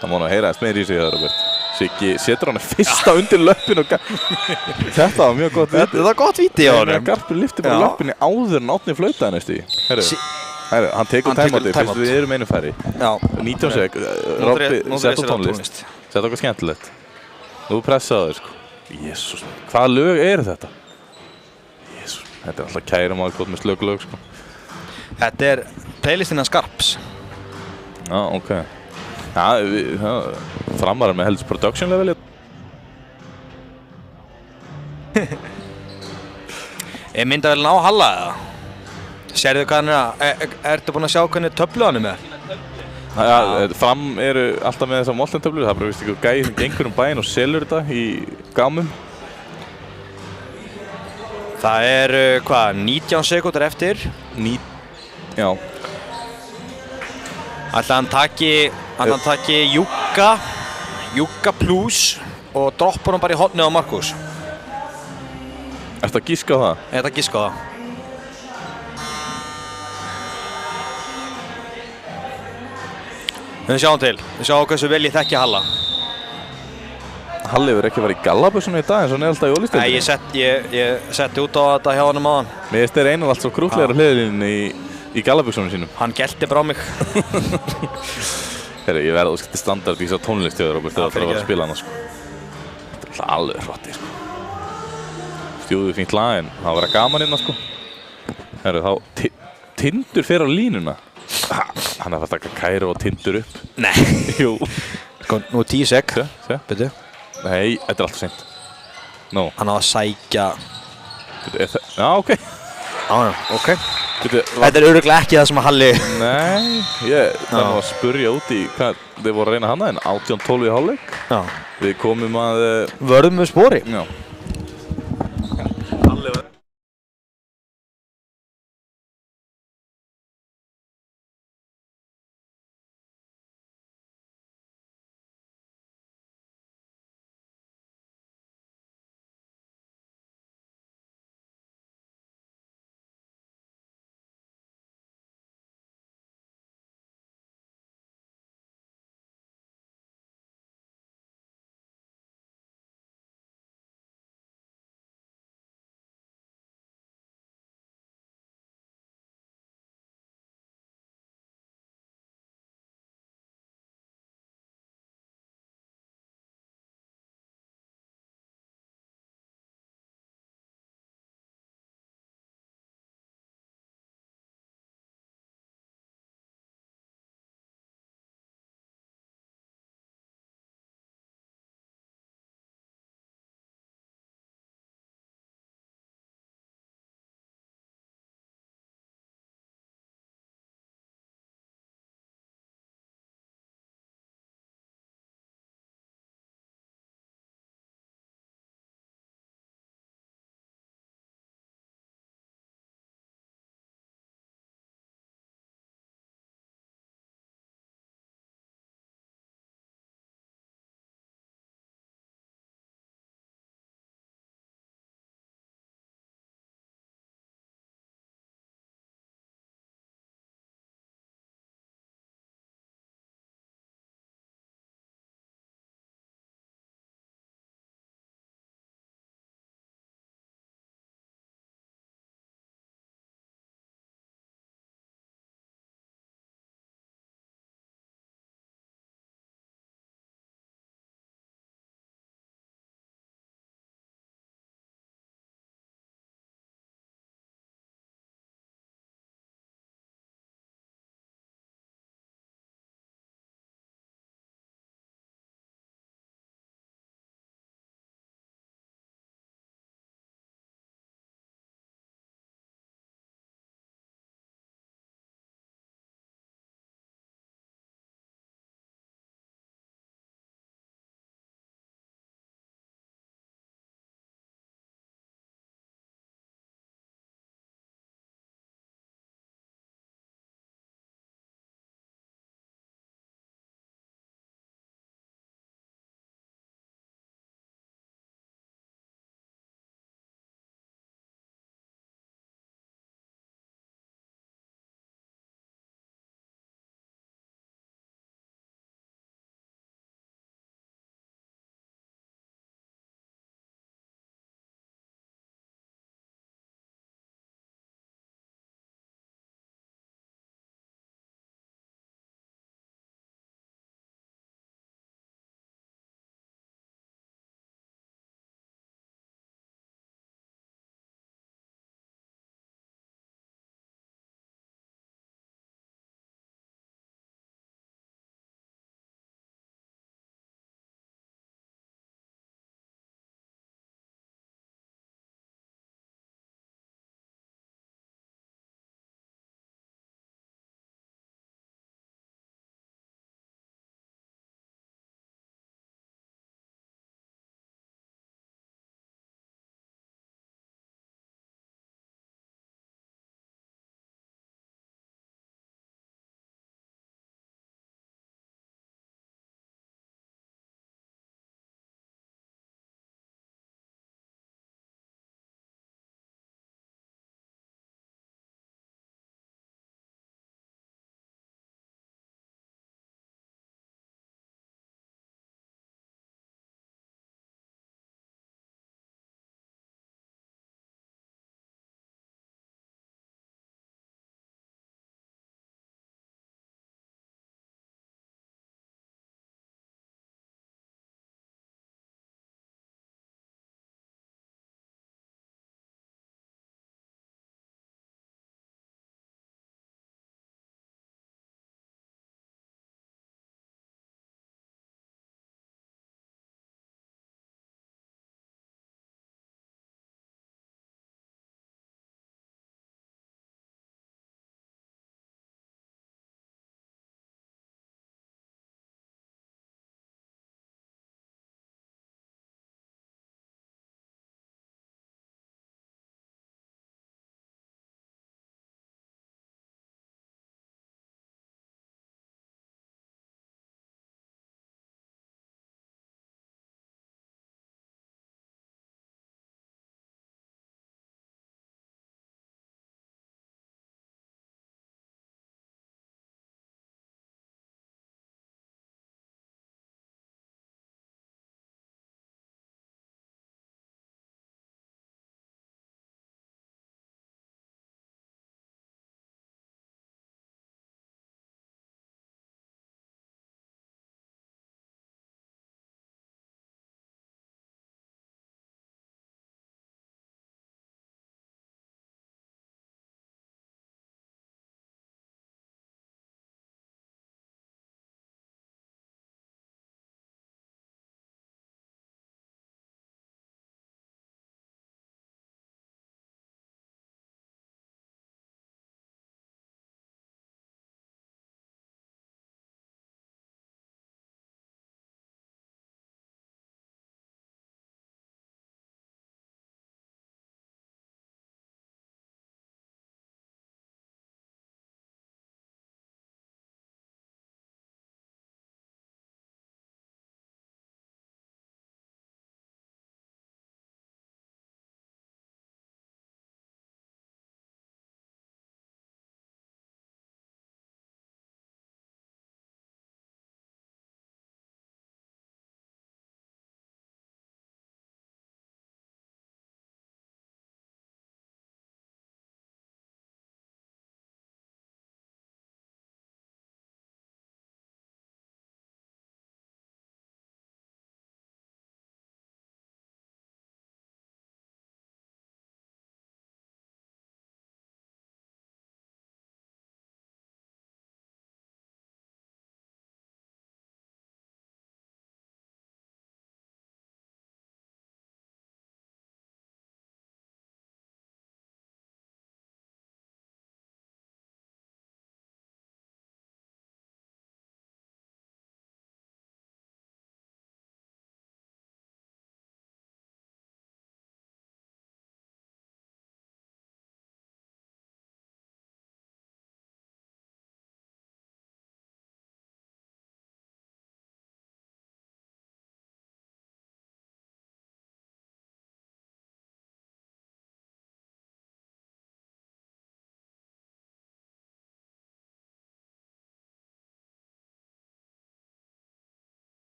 Það má nú að heyra aðeins meira í sig það, Robert. Siggi setur hann fyrsta undir löppin og þetta var mjög gott víti. Þetta var gott víti á honum. Garpur lyfti bara löppinni áður en Átni flautaði næstu í. Herru, hann tekur tæmátið fyrst við erum einu færi. Já. 19 sek, Robby, sett á tónlist. Sett okkur skemmtilegt. Nú pressaðu þau, sko. Jésús, hvaða lög eru þetta? Jésús, þetta er alltaf kærum að gott með slöku lög, sko. Þetta er playlistina Skarps. Já, ok. Já, framarar með helst production level. Er myndavélinn á Halla eða? Sérðu hvað hann er að... Ertu búinn að sjá hvernig töflu hann er með? Já, fram eru alltaf með þessar moltentöflur. Það er bara vist ykkur gæi sem gengur bæinn og selur þetta í gámum. Það er, hvað, 19 sekúndur eftir. Já. Ætli hann taki Júkka plus og droppar hann bara í hornið á Markus. Ertu að gíska á það? Ég ætla að giska á það. Við sjáum til. Við sjáum hversu vel ég þekki Halla. Halli verður ekki að fara í gallabuxunum í dag eins og hann er alltaf í ólistildinni. Nei, ég setti út á þetta hjá honum áðan. Mér finnst þeir einan allt svo krútlegar á hliðlinni í gallabuxunum sínum. Hann gelti bara á mig. Herri, ég verði að skilta standard í þessar tónlistjóður, Robert, þegar það þarf að spila hana, sko. Þetta er alveg hrotti, sko. Stjóðu fínt lag, en það var að vera gaman innan, sko. Herri, þá Tindur fer á línuna. Hann er að taka Kæru og Tindur upp. Nei. Jú. Sko, nú er 10 sek. Byrju. Nei, þetta er alltaf seint. Nó. Hann á að sækja... Já, ok. Já, ok. Þetta er örugglega ekki það sem að Halli... Nei, ég þarf að spurja út í hvað þið voru að reyna hana, en 18-12 í hálfleik. Já. Við komum að... Vörðum með spori. Já.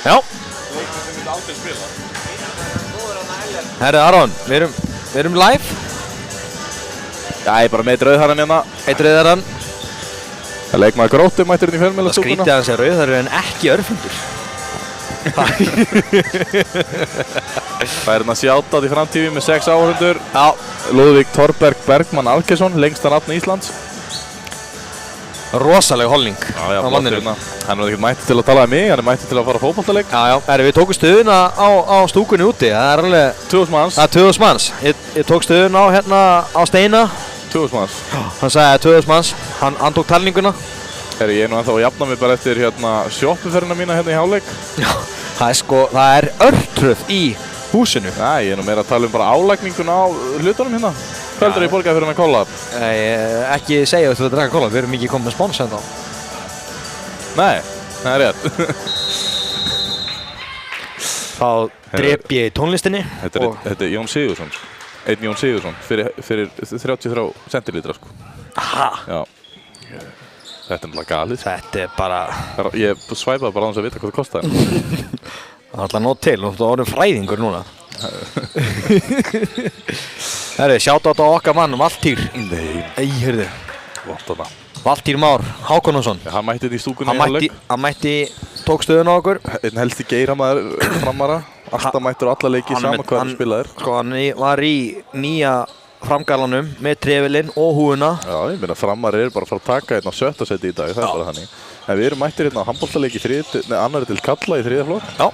Já. Herri Aron, við erum live. Já, ég er bara með rauðharran hérna. Eitt rauðharran. Það leikmaður Gróttu mættur hérna í fjölmiðla Það skrítið að hann sé rauðharri en ekki örfundur. Það er hérna sjáttað í framtífi með 6 áhorfendur. Já. Lúðvík Thorberg Bergmann Algeirsson, lengsta nafn Íslands. Rosaleg holning Já, á flottur manninum. hérna. Hann er ekkert mættur til að tala um mig, hann er mættur til að fara fótboltaleik. Já. Herri, við tókum stöðuna á stúkunni úti. Það er alveg 2000 manns. Það er 2000 manns. Ég tók stöðuna á hérna á Steina. 2000 manns. Hann sagði 2000 manns. Hann tók talninguna. Herri, ég er nú ennþá að jafna mig bara eftir hérna sjoppuferðina mína hérna í hálfleik. Já. Það er örtröð í húsinu. Nei, ég er nú meira að tala um bara álægninguna á hlutunum hérna. Hvað heldur ég borgaði fyrir hann að kolla? Ekki segja að þú ert að draka kóla. Við erum ekki komið með spons ennþá. Nei, það er rétt. Þá drep ég í tónlistinni. Þetta er Jón Sigursson. Einn Jón Sigursson fyrir 33 centilítra sko. Aha. Já. Þetta er náttúrulega galið. Þetta er bara... Ég svæpaði bara á þess að vita hvað það kostaði. Það er alltaf nóg til. Þú orðin fræðingur núna. Herri, shoutout á okkar mann Valtýr. Nei. Heyrðu. Vont þarna. Valtýr Már Hákonarson. Hann mætti þetta í stúkunni í hálfleik. Tók stöðun á okkur. Einn helsti geiramæður framara. Alltaf mættur alla leiki saman hvað hann spilaðir. Sko, hann var í nýja framgalanum með trefilinn og húuna. Já, ég meina framar er bara að fara að taka hérna á 7. seti í dag, það er bara þannig. En við erum mættir hérna á handboltaleik í annarri til kalla í 3. flokk. Já.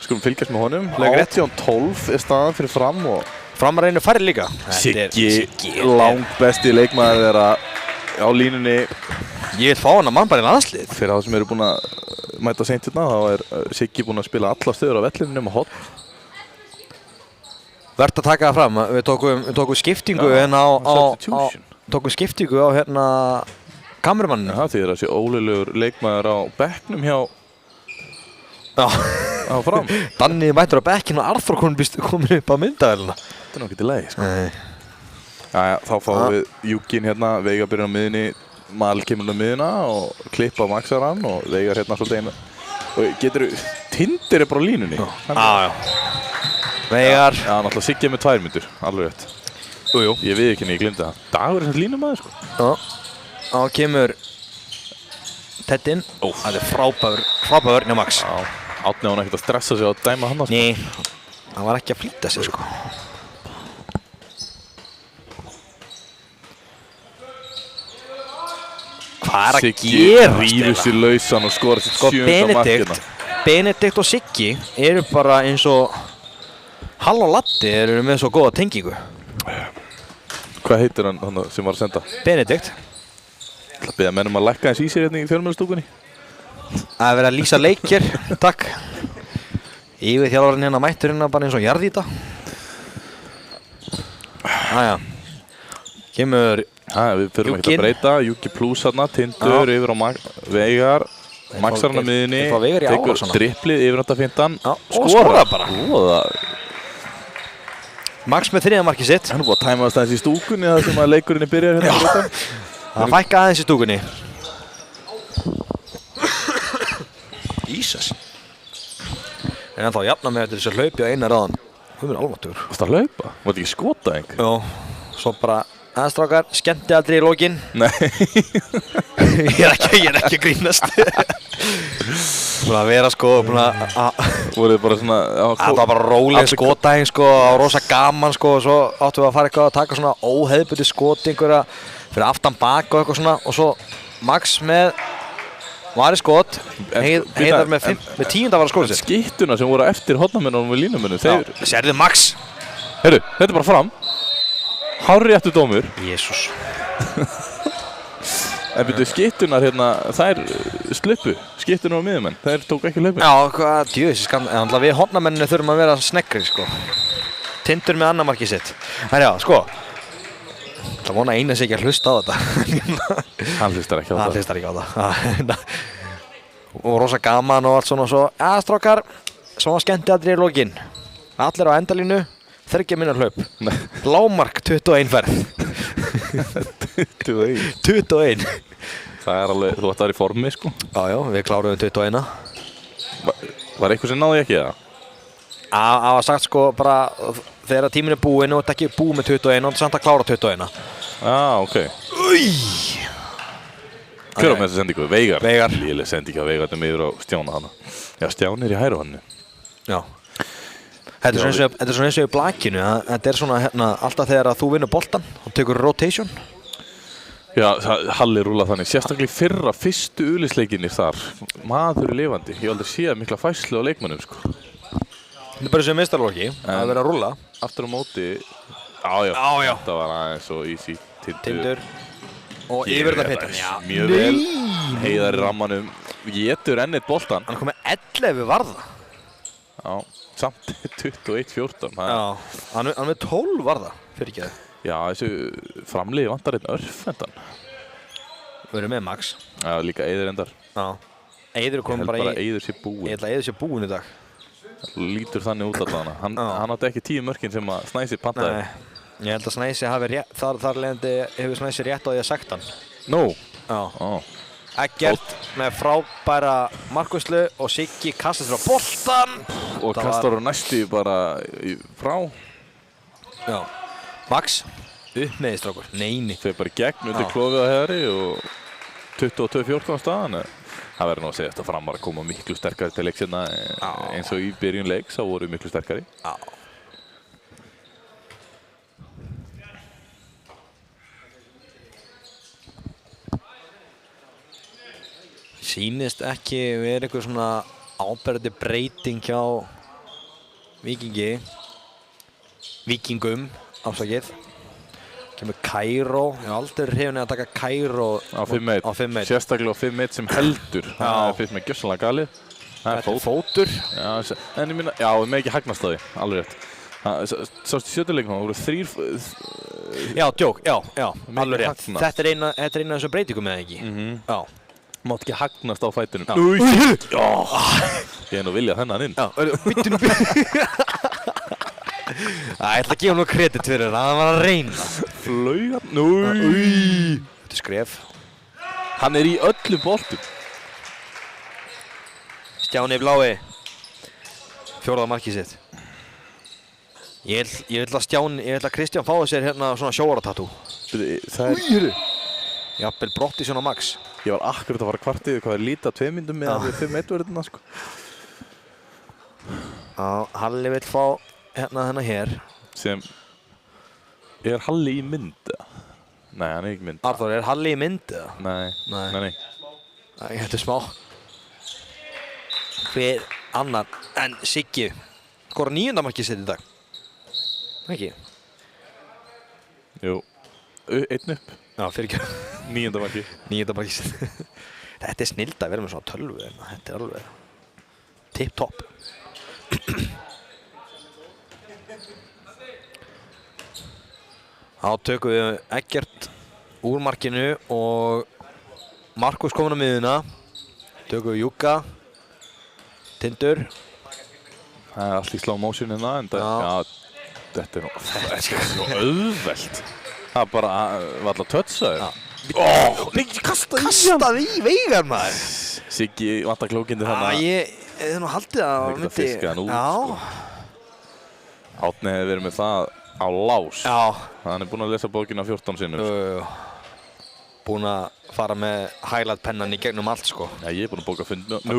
Skulum fylgjast með honum. 18-12 er staðan fyrir Fram og Framar einu færri líka. Siggi langt besti leikmaður er á línunni. Ég vil fá hann að mann bara í landslið. Fyrir það sem eru búin að mæta seint hérna, þá er Siggi búin að spila alla stöður á vellinu nema horn. Verðt að taka það fram, við tókum skiptingu hérna tókum skiptingu á hérna kameramanninu. Já, því þessi óleilegur leikmaður á bekknum hjá Fram. Danni mættur á bekkinu og Arþór komin upp á myndavélina. Þetta er náttúrulega í lagi, sko. Jæja, þá fáum við Júkin hérna, Veigar byrjar á miðunni, Mal kemur á miðuna og klippa á Maxaran og Veigar hérna svolítið einu. Og Tindir er bara á línunni. Já. Veigar. Já, náttúrulega Siggi með 2 mínútur, alveg rétt. Jú. Ég við ekki ég glimti það. Dagur er svona línumæður, sko. Já. Þá kemur Teddin. Það er frábær hjá Max. Já. Átni á hann ekkert að stressa sig á að dæma hann, sko. Nei, hann var ekki að flýta sig, sko. Hvað er að gerast Siggi rýður sér lausan og skorar sitt 7. markina. Benedikt og Siggi eru bara eins og Hall og Latti eru með svo góða tengingu. Hvað heitir hann sem var að senda? Benedikt. Ég ætla að biðja mennum að lækka eins í sér hérna í fjölmiðlastúkunni. Það er verið að lýsa leikir, takk. Yfir þjálfarinn hérna mættur hérna bara eins og jarðýta. Jæja. Kemur við þurfum ekki að breyta. Júki Plus hérna, Tindur yfir á Veigar. Maxar hann á miðinni, tekur dripplið yfir 8.15. Skora bara. Max með 3. markið sitt. Hann er búinn að tæma það aðeins í stúkunni þar sem að leikurinn byrjar hérna. Það fækka aðeins í stúkunni. Ísas. En ennþá jafna með þess að hlaupi á eina ráðan. Hún er alváttur. Varst það að hlaupa? Var þetta ekki skota einhver? Jó, svo bara aðstrákar, skemmti aldrei í lokin. Nei. Ég er ekki að grínast. Búin að vera sko, voruð þið bara svona... Það var bara róleg skotæðing sko, á rosa gaman sko, og svo áttum við að fara eitthvað að taka svona óhefðbundi skoti einhverja fyrir aftan bak og eitthvað svona, og svo Max með var í skot, Heiðar með 10. var að skora sitt. Skyttuna sem voru eftir hotnamennunum og línumennum, þeir... Sérðu Max. Heyrðu, þetta er bara Fram. Hárréttur dómur. Jésús. En byrju, skyttunar hérna, þær sluppu. Skyttunar og miðjumenn, þær tók ekki hlaupin. Já, hvað djöðis skam. En við hotnamenninu þurfum að vera sneggri, sko. Tindur með annar markið sitt. Herjá, sko. Það vona eina sig ekki að hlusta á þetta. Hann hlustar ekki á það. Hann hlustar ekki á það. Og rosa gaman og allt svona og svo. Ja, strákar, svona skemmti aldrei í lokin. Allir á endalínu, 30 minnar hlaup. Lágmark 21 ferð. 21. 21. Það alveg, þú ætti að vera í formi, sko. Já, við kláruðum 21. Var eitthvað sem náði ekki það? Það var sagt sko bara þegar tíminn er búinn og þetta ekki búið með 21 og þetta er samt að klára 21. Ok. Hver á með þessa sendingu? Veigar. Léleg sendingu að Veigar yfir á Stjána hana. Já, Stjáni í hæru hannu. Já. Þetta er svona eins og í blakinu. Þetta er svona alltaf þegar að þú vinnur boltan og tekur rotation. Já, Halli rúlað þannig. Sérstaklega í fyrra, fyrstu ulisleikinir þar. Maður er lifandi. Ég hef aldrei séð mikla færslu á leikmönnum, sko. Þetta er bara sem meistarlokki, að vera að rúlla. Aftur á móti, já. Þetta var aðeins svo easy. Tindur. Og yfirðarpittan. Mjög vel. Heiðar í rammanum. Getur enn eitt boltan. Hann kom með 11 varða. Já, samt 21-14. Já, hann með 12 varða, fyrir ekki það. Já, þessu framliði vantar einn örfendan. Við erum með Max. Já, líka Eiður endar. Já. Eiður kom bara í... Ég held bara Eiður sé búinn. Ég held að Eiður sé búinn í dag. Lítur þannig út allavega. Hann átti ekki 10 mörkin sem að Snæsi pantaði. Nei, ég held að Snæsi hafi rétt, þar leiðandi hefur Snæsi rétt á því að sagt hann. Nú? Já. Eggert með frábæra markværslu og Siggi kastast frá boltan. Og kastar á næstu bara frá. Já. Max, upp með því strákur. Neini. Þeir bara gegn undir klofið á Heiðari og 22-14 á staðan. Það verður nú að segja að Framar að koma miklu sterkari til leiks hérna eins og í byrjun leiks, þá voru miklu sterkari. Já. Sýnist ekki vera eitthvað svona áberandi breyting hjá Víkingum, afsakið. Kemur Kairó, ég hef aldrei hrifin að taka Kairó á 5-1. Sérstaklega á 5-1 sem heldur. Það finnst mér gjörsamlega galið. Það er fótur. Já, en ég minna, já, við með ekki hagnast á því, alveg rétt. Sástu í sjötuleiknum, það voru 3... Já, djók, já, alveg rétt. Þetta er eina af þessum breytingum eða ekki? Já. Mátt ekki hagnast á fætunum. Ég er nú viljað þennan inn. Ég ætla að gefa nú kredit fyrir það, hann var að reyna. Flaugan, Þetta er skref. Hann er í öllum boltum. Stjáni blái. 4. markið sitt. Ég vil að Kristján fái sér hérna svona sjóaratatú. Það er... Jafnvel brott í svona Max. Ég var akkurat að fara kvartið hvað er lítið á 2 myndum með 5-1 verðina, sko. Halli vill fá hérna hér. Sem... Er Halli í mynd, eða? Nei, hann er ekki mynd. Arþór, er Halli í mynd, eða? Nei. Þetta er smá. Hver annar en Siggi skora 9. markið sitt í dag. Ekki? Jú. 1 upp. Já, fyrir ekki. 9. markið. 9. markið sitt. Þetta er snilld að vera með svona 12. Þetta er alveg tipp-topp. Þá tökum við Eggert úr markinu og Markus komin á miðuna. Tökum við Júka, Tindur. Það er allt í slow motion hérna, en þetta er nú auðvelt. Það er bara varla að tötsa þér. Nei, kastaði í Veigar, maður. Siggi vantar klókindi þannig. Ég hef nú haldið að það myndi... fiska hann út, sko. Árni hefði verið með það á lás. Hann er búinn að lesa bókina 14 sinnum. Búinn að fara með highlight pennan í gegnum allt, sko. Já, ég er búinn að bóka fund með...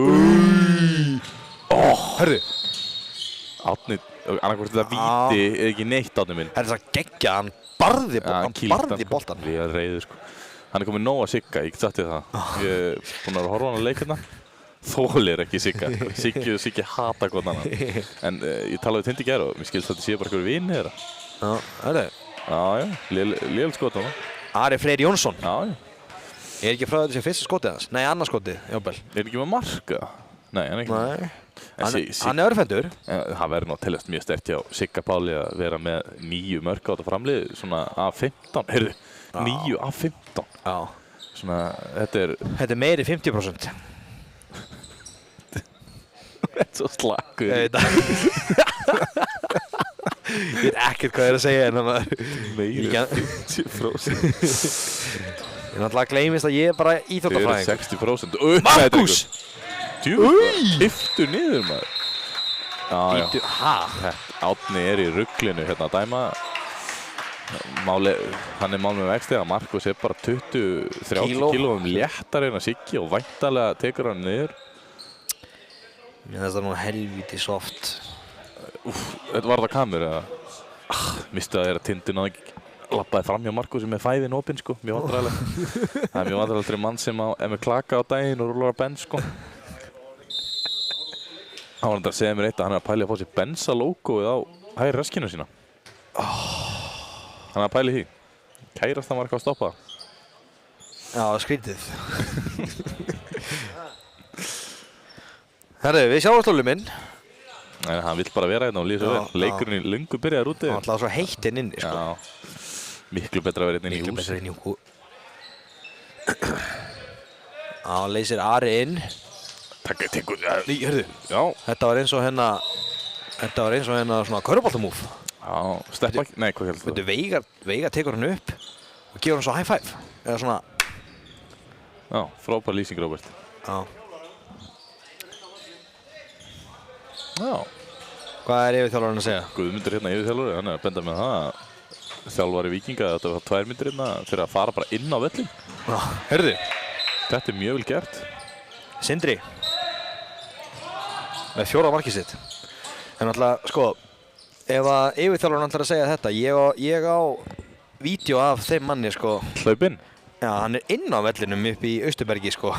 Hörðu. Árni, annarkvæmst þetta víti er ekki neitt Árni minn. Það er það geggja, hann barði boltan. Ég er reiður, sko. Hann er komið nóg að Sigga, ég get sagt þér það. Ég er búinn að horfa hann að leik hérna. Þólir ekki Sigga. Siggi hata hvort annan. En ég talaði við Tindi í gær og mér skilst að þetta sé bara einhverju vini þeirra. Já, það er það. Já, léleg skot á hann. Ari Freyr Jónsson. Já. Ég er ekki frá þetta sem fyrsta skotið hans. Nei, annars skotið, jábel. Er ekki með marka? Nei, hann er ekki. Nei. Hann er örfendur. Það verður nú að teljast mjög sterkt hjá Sigga Páli að vera með 9 mörk á þetta framlið, svona af 15. Heyrðu, 9 af 15. Já. Svona, þetta er meiri 50%. Þetta er svo slakur. Ég veit ekkert hvað það er að segja en það meiri 50%. Ég náttúrulega gleymist að ég er bara Þið eru íþróttafræðingur. 60%. Markus! Yftu niður maður. Já. Hæ? Árni er í ruglinu hérna að dæma. Hann er mál með vexti að Markus er bara 20-30 kílóum léttar en að Siggi og væntalega tekur hann niður. Mér finnst það nú helvíti soft. Þetta var það kamur eða? Misti að það er að tindin að lappaði fram hjá Markusi með fæðin opinn sko, mjög vandræðilegt. Það er mjög vandræðilegt fyrir mann sem er með klaka á daginn og rúlar á bens sko. Hann var að segja mér eitt að hann er að pæli að fá sér Bensa-lógóið á hægri raskinu sína. Hann er að pæli því. Kærast hann var eitthvað að stoppa. Já, skrítið. Herðu, við sjáum slúli minn. Nei, hann vill bara vera hérna og líða svo vel. Leikurinn í löngu byrjaður úti. Hann ætlaði svo heitt inn inni, sko. Já. Miklu betra að vera inn í hús. Miklu betra inn í hús. Já, leysir Ari inn. Takk, tekur. Ný, hörðu. Já. Þetta var eins og hérna svona körfuboltamúf. Já, steppa ekki. Nei, hvað heldur þú? Veigar tekur hann upp og gefur hann svo high five. Eða svona. Já, frábær lýsing, Róbert. Já. Já. Hvað er yfirþjálfarinn að segja? Guðmundur hérna yfirþjálfari, hann er að benda með það. Þjálfari Víkinga, þetta var 2 mínútur hérna fyrir að fara bara inn á völlinn. Já, hörðu. Þetta er mjög vel gert. Sindri. Með 4 markið sitt. En náttúrulega, sko, ef að yfirþjálfarinn ætlar að segja þetta, ég á vídeo af þeim manni, sko. Hlaupinn? Já, hann er inn á vellinum upp í Austurbergi, sko.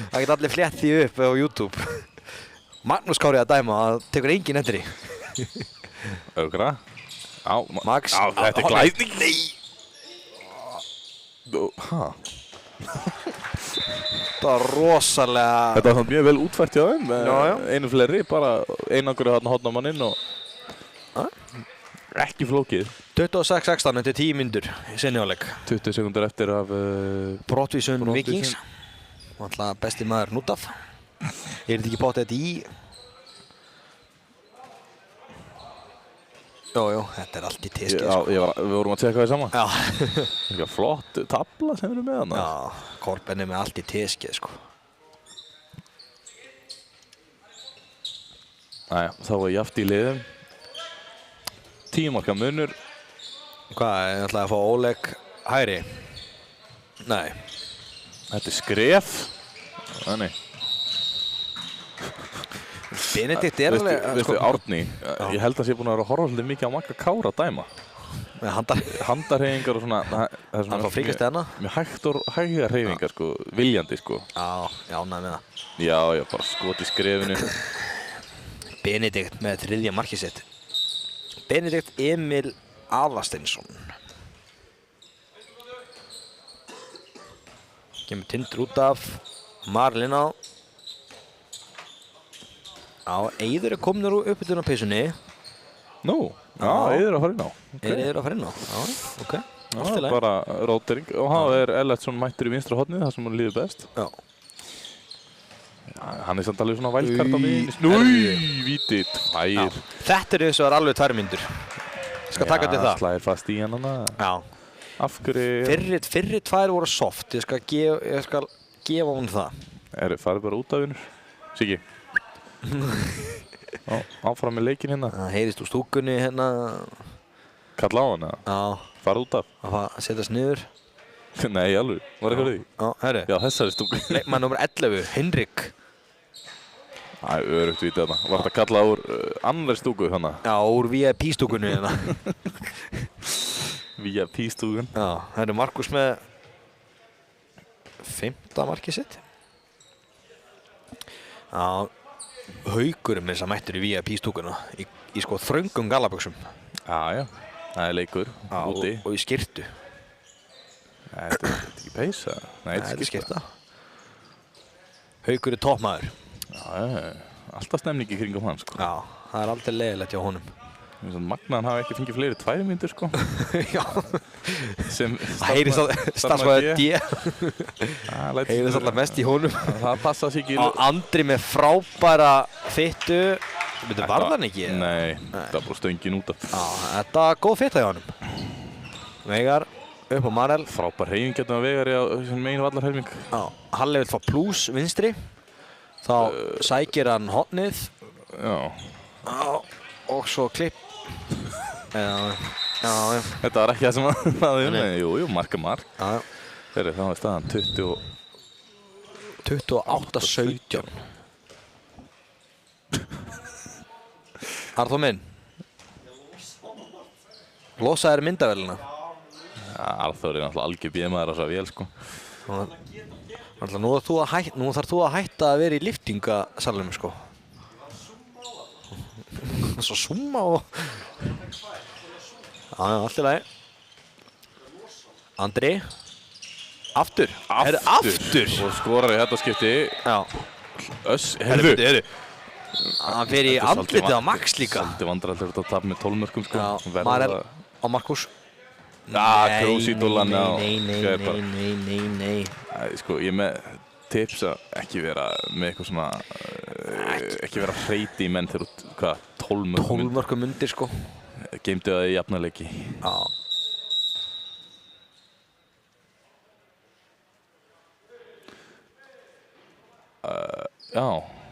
Það geta allir flett því upp á YouTube. Magnús Kári að dæma, það tekur enginn eftir því. Ögra. Já, Max. Já, þetta er glæðning. Nei! Hæ? Það var rosalega... Þetta var mjög vel útfært hjá þeim. Já. Einu fleiri, bara einangur hérna hodna mann inn og... Ekki flókið. 26-16 eftir 10 mínútur í seinni hálfleik. 20 sekúndur eftir af... Brottvísun Víkings. Alltaf besti maður Nútaf. Er þetta ekki bótt þetta í? Jú, þetta er allt í teskið, Já, sko. við vorum að tjekka það saman. Já. Eitthvað flott tabla sem við erum með hana. Já, Korben er með allt í teskið, sko. Næja, þá var jaft í liðum. 10 marka munur. Hvað, er alltaf að fá Oleg hægri? Nei. Þetta er skref. Þannig. Benedikt er alveg... Veistu, Árni, ég held að sé búin að vera að horfa svolítið mikið á Magga Kára að dæma. Með handar... Handarhreyfingar og svona... Hann fá fríkast eðna? Mjög hægt og hægar hreyfingar, sko. Viljandi, sko. Já, ánægð með það. Já, bara skot í skrefinu. Benedikt með 3. markið sitt. Benedikt Emil Aðarsteinsson. Kemur Tindur út af. Marlin á. Já, Eiður er komin úr uppbytun á peysunni. Nú, já, Eiður að fara inn á. Er Eiður að fara inn á? Já, ok. Það er bara rótering. Og hann er Ellertsson mættur í vinstra hornið, það sem hann líður best. Já. Já, hann er samt alveg svona vælkart á miðjunni. Víti, 2. Þetta er þess að vera alveg 2 mínútur. Skal taka til það. Já, slæðir fast í hann hana. Já. Af hverju... Fyrri 2 voru soft. Ég skal gefa hún það. Farið bara út af vinnur. Siggi. Já, áfram með leikinn hérna. Það heyrist úr stúkunni hérna. Kalla á hana. Já. Fara út af. Að setjast niður. Nei, alveg. Var eitthvað því? Já, herri. Já, þessari stúku. Leikmann nr. 11, Hinrik. Æ, örugt vitið þarna. Var þetta kallað úr annari stúku hana? Já, úr VIP-stúkunni hérna. VIP-stúkun. Já, það er Markus með 5. markið sitt. Já. Haukur með þess að mættur í VIP-stúkuna í sko þröngum gallaböksum. Já, það er leikur úti. Og í skyrtu. Nei, þetta er ekki peysa. Nei, þetta er skyrta. Haukur er toppmaður. Já, alltaf stemning í kringum hann, sko. Já, það er aldrei leiðilegt hjá honum. Magna hann hafi ekki fengið fleiri 2 mínútur, sko. Já. Sem það heyrist starfsmaður D. Heyrist alltaf mest í honum. Það passa sér ekki. Andri með frábæra fyttu. Þetta var þann ekki? Nei, þetta var bara stöngin út af. Já, þetta var góð fytta hjá honum. Veigar. upp á Marel. Frábær hreyfing getum að Vegari á þessum megin vallarhelming. Já, Halli vill fá plús vinstri. Þá sækir hann hotnið. Já. Og svo klipp. Já. Þetta var ekki það sem að jú, mark. Já. Þeirri, þá er staðan 28-17. Arþór minn. Losaðir myndavélina. Arþór er náttúrulega algjör bíðmaður á þessa vél, sko. Nú þarf þú að hætta að vera í liftingasalunum, sko. Svo summa og... Já, allt í lagi. Andri. Aftur. Aftur. Og skorar í þetta skipti. Já. Heyrðu. Hann fer í andlitið á Max líka. Svolítið vandræðilegt að tapa með 12 mörkum, sko. Já, Marel á Markus. Krósídólan á. Nei. Sko, ég með tips að ekki vera með eitthvað svona... Ekki vera hreiti í menn þegar út, 12 mörkum. 12 mörkum undir, sko. Geymdu það í jafnarleiki. Já. Já,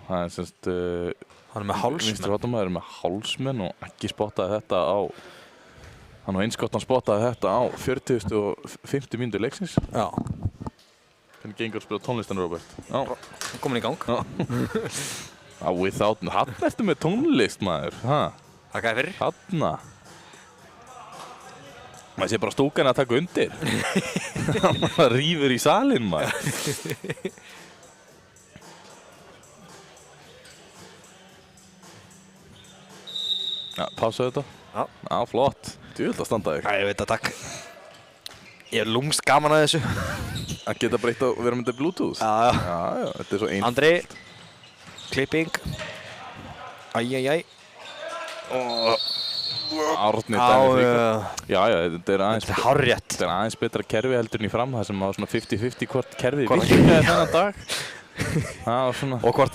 það er semst... Hann er með hálsmenn. Vinstri varnarmaður er með hálsmenn og ekki spottaði þetta á... Hann á einskottan spottaði þetta á 40.50 mínútur leiksins. Já. Hvernig gengur að spila tónlistan, Robert? Já. Komin í gang. Já, hann ertu með tónlist, maður. Þakka þér fyrir. Hanna. Maður sé bara stúkan að taka undir. Hann rífur í salinn, maður. Já, pásaðu þetta. Já, flott. Djúvill að standa þig. Já, ég veit að takk. Ég er lúmst gaman að þessu. Að geta breytt að vera með Bluetooth. Já. Já, þetta er svo einfalt. Andri. Klipping. Æjæjæj. Árni dæmið líka. Já, þetta er aðeins... Þetta er hárrétt. Þetta er aðeins betra kerfi heldur en í fram. Það sem var svona 50-50 hvort kerfið virkaði þennan dag. Og hvort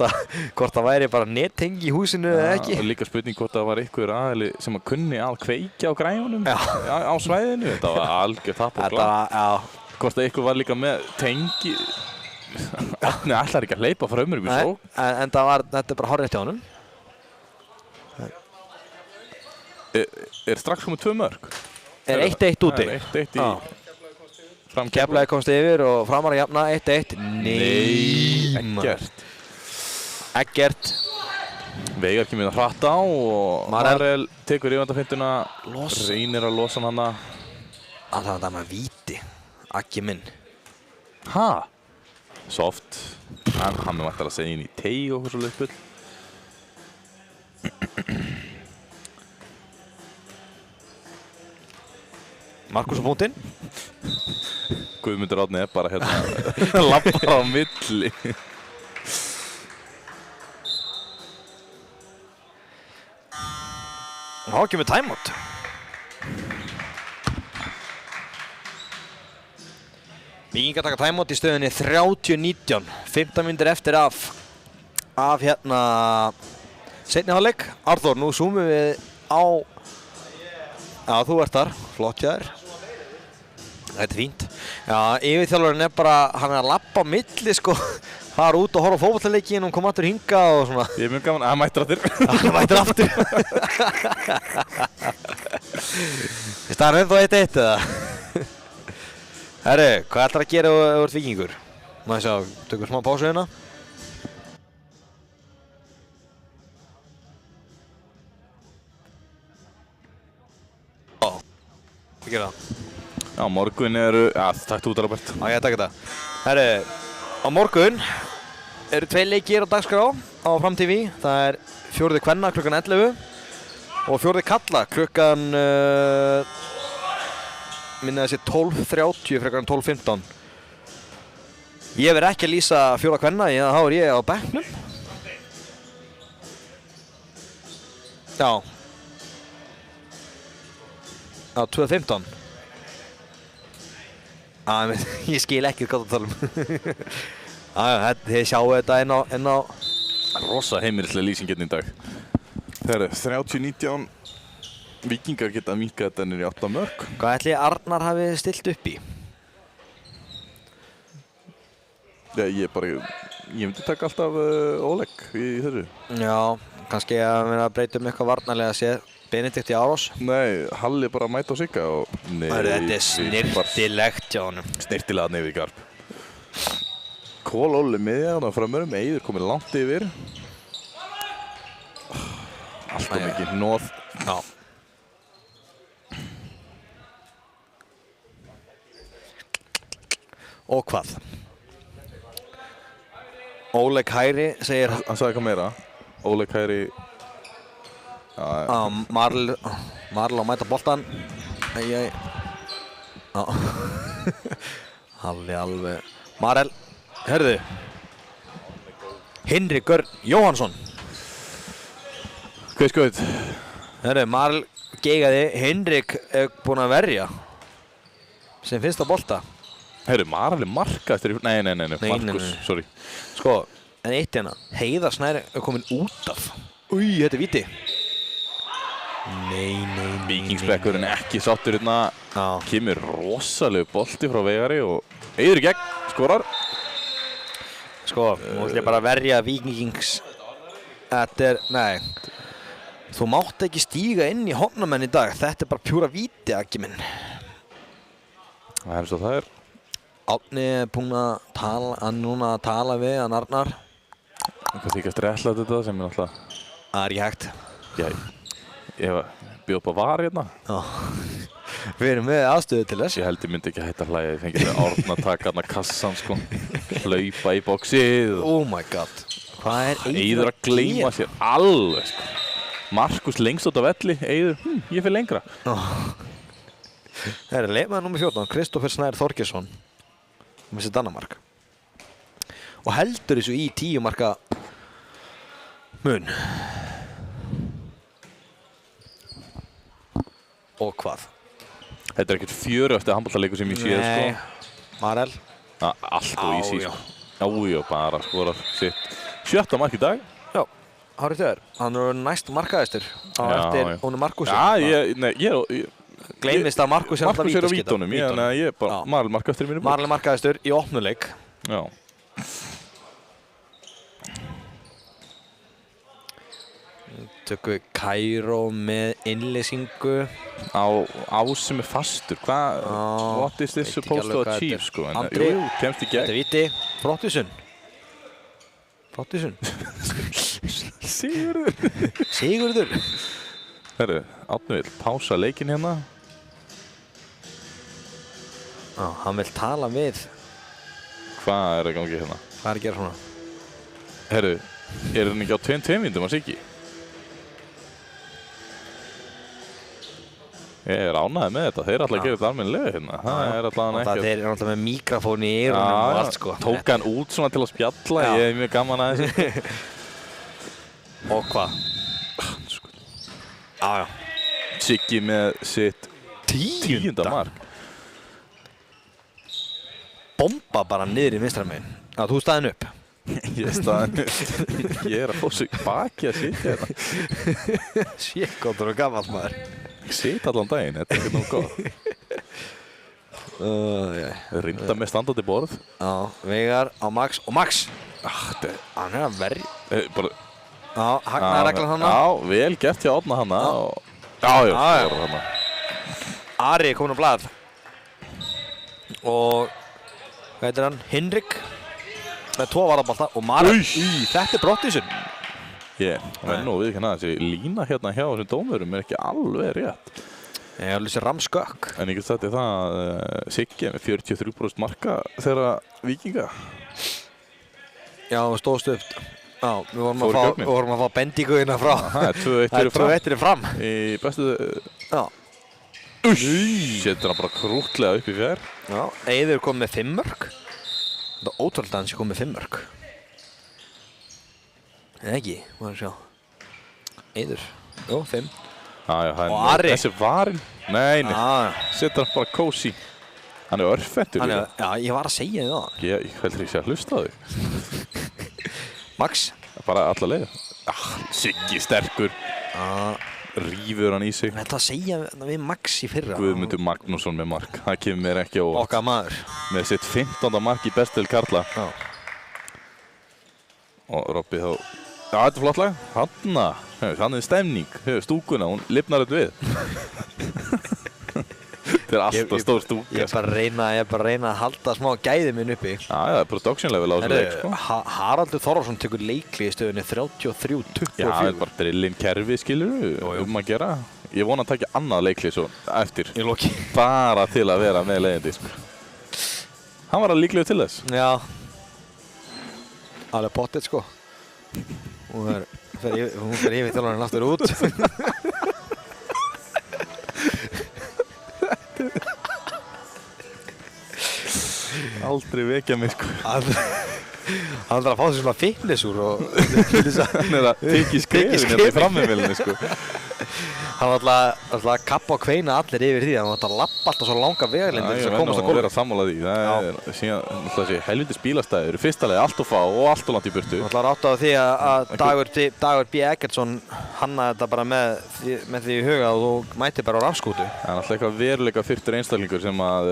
það væri bara nettengi í húsinu eða ekki. Og líka spurning hvort það var einhver aðili sem að kunni að kveikja á græfunum á svæðinu. Þetta var algjör tap og glam. Hvort að einhver var líka með tengi. Árni ætlar ekki að hleypa framur í svo. En þetta er bara hárrétt hjá honum. Er strax komið 2 mörk? Er 1-1 úti. 1-1 í... Keflavík komst yfir og Framar að jafna 1-1. Nei. Eggert. Veigar kemur að hratta á og Marel tekur yfirvandafintuna. Reynir að losa hana. Alltaf þetta með víti. Aggi minn. Soft. Hann er vantar að segja inn í teig og eitthvað svo leikbull. Markus á punktinn. Guðmundur Árni er bara hérna lappar á milli. Og þá kemur timeout. Víkingar taka timeout í stöðunni 30-19. 15 mínútur eftir af hérna seinni hálfleik. Arþór, nú zoomum við á... Já, þú ert þar. Flott hjá þér. Þetta er fínt. Já, yfirþjálfarinn er bara, hann er að lappa á milli, sko. Fara út og horfa á fótboltaleikinn og koma aftur hingað og svona. Ég er mjög gaman, hann mættir aftur. Hann mættir aftur. Er staðan ennþá 1-1 eða? Herru, hvað ætlar að gera ef þú ert Víkingur? Má ég sjá, tökum smá pásu hérna. Hvað gera það? Já, morgun eru... Já, takk þú, Robert. Já, ég takk þetta. Herru, á morgun eru 2 leikir á dagskrá á Fram TV. Það er 4. kvenna klukkan 11 og 4. kalla klukkan... minna þessi 12:30 frekar en 12:15. Ég verð ekki að lýsa 4. kvenna, þá er ég á bekknum. Já. Já, 2:15. Ég skil ekki hvað það tala um. Þið sjáu þetta inn á... Rosa heimilislega lýsing hérna í dag. Það er 30-19. Víkingar geta minkað þetta niður í 8 mörk. Hvað ætli Arnar hafi stilt upp í? Já, ég myndi taka alltaf Oleg í þessu. Já, kannski að vera að breyta eitthvað varnarlega séð Benedikt í árás. Nei, Halli bara að mæta á Sigga og... Nei, Þetta er snirtilegt hjá honum. Snirtilega nefið í garp. Kól Óli miðja á framörum, Eiður komið langt yfir. Alltaf mikið hnoð. Já. Og hvað? Oleg Hæri segir Hann sagði eitthvað meira. Oleg Hæri... Marl á mæta boltan. Já. Halli alveg. Marel, herðu. Hinrik Örn Jóhannsson. Hvað skoðið? Herðu, Marel geigaði. Hinrik er búinn að verja. Sem fyrsta bolta. Herru, Marel er markaðistur í... Nei, Markus, sorry. Sko, en eitt hérna. Heiðar Snær er komin út af. Új, þetta er víti. Nei. Víkingsbekkurinn ekki sáttur hérna. Já. Kemur rosalegu bolti frá Vegari og Eiður í gegn, skorar. Sko, nú ætlum ég bara að verja Víkings. Þetta er, nei. Þú mátt ekki stíga inn í hornamenn í dag. Þetta er bara pjúra víti, Aggi minn. Það er eins og það er. Árni er búinn að tala við hann Arnar. Hvað þykast réttlæta þetta sem er náttúrulega... Það er ekki hægt. Ég bjóð upp á var hérna. Já. Við erum með aðstöðu til þess. Ég held ég myndi ekki að hætta að hlæja. Ég fengi með Árna að taka hann að kassan, sko. Hlaupa í boxið. Oh my god. Hvað er Eiður að gleyma sér alveg, sko. Markus lengst út á velli. Eiður, ég fyrir lengra. Það er leikmaður númer 14, Kristoffer Snær Þorgeirsson. Með Danmark. Og heldur þessu í 10 marka mun. Og hvað? Þetta er ekkert fjöröfti handboltaleikur sem ég séð, sko. Nei, Marel. Allt og easy, sko. Já, bara skorar sitt 7. mark í dag. Já, hárið þér. Hann er næst markaðistur á eftir Ónu Markusi. Já, Gleymist að Markus er alltaf Markus er á vítaskita. vítunum, ég er bara Marel markaðistur í mínu bók. Marel markaðistur í opnuleik. Já. Tökum við Kairó með innlýsingu. Á sem er fastur. What is this supposed to achieve, sko? Andri, kemst í gegn. þetta er víti. Brottvísun. Sigurður. Herru, Árni vill pása leikinn hérna. Já, hann vil tala við. Hvað er að gangi hérna? Hvað er að gera svona? Herru, er hann ekki á 2 mínútum að Siggi? Ég er ánægður með þetta. Þeir er alltaf að gera þetta almennilega hérna. Það er alltaf hann ekki. Þeir eru alltaf með mikrofón í eyrunum og allt, sko. Tók hann út svona til að spjalla. Já. Ég er mjög gaman að þessu. Og hvað? Já. Siggi með sitt 10. mark. Bomba bara niður í vinstra megin. Já, þú staðin upp. Ég er staðin upp. Ég er að fá sig baki að sitja hérna. Shit, hvað þú eru gamall, maður. Ég sit allan daginn, þetta er ekki nóg góð. Rinda með standandi borð. Já, Veigar á Max. Og Max! Hann er að verja. Já, hagnaði reglan hana. Já, vel gert hjá Árna hana. Já, skorar hana. Ari er komin á blað. Og, hvað heitir hann? Hinrik. Með 2 varðabolta. Og Marel. Þetta er Brottvísun. Það er nú við ekki hana. Þessi lína hérna hjá þessum dómurum er ekki alveg rétt. Ég er alveg sér ramskökk. En ég get sagt þér það að Siggi er með 43% marka þeirra Víkinga. Já, stóðst upp. Já, við vorum að fá bendingu hérna frá. Það er 2-1 fyrir fram. Í bestu... Já. Setur hann bara krútlega upp í fjær. Já, Eiður kom með 5 mörk. Þetta er ótrúlega að hann sé kom með 5 mörk. Eða ekki, maður sjá. Eiður. Jó, 5. Og Ari. Þessi varinn. Nei. Setur hann bara kósi. Hann er örfettur. Já, ég var að segja þið það. Ég heldur ekki að hlusta á þig. Max. Bara alla leið. Siggi sterkur. rífur hann í sig. Þetta að segja við Max í fyrra. Guðmundur Magnússon með mark, það kemur mér ekki á óvart. Okkar maður. Með sitt 15. mark í bestdeild karla. Já. Og Robby þá... Já, þetta er flott lag. Hann er stemning. Stúkuna, hún lifnar þetta við. Þetta er alltaf stór stúka. Ég er bara að reyna að halda smá gæði minn uppi. Já, það er production level á þessu leik, sko. Haraldur Þórðarsson tekur leikli í stöðunni 33-24. Já, það er bara drillin kerfi, skilur að gera. Ég vona að taka annað leikli svo eftir. Í loki. Bara til að vera með leiðindi, sko. Hann var að líklegur til þess. Já. Alveg pottet, sko. Hún fer yfir þjálfarinn aftur út. Aldrei vekja mig, sko. Hann þarf að fá sér svona fitness úr og Hann er að teki skrifin hérna í frammeðmilinu, sko. Hann var alltaf að kappa og kveina allir yfir því. Hann var alltaf að lappa alltaf svo langa vegalengdir til að komast á Ég gólfið. vera að sammála því. Það er síðan, þessi helvitis bílastæður. Fyrsta lagi allt of fá og allt of langt í burtu. Hann var alltaf rátt á því að Dagur B. Eggertsson hannaði þetta bara með því í huga og þú mæti bara á rafskútu. Það er alltaf eitthvað veruleika fyrtur einstaklingur sem að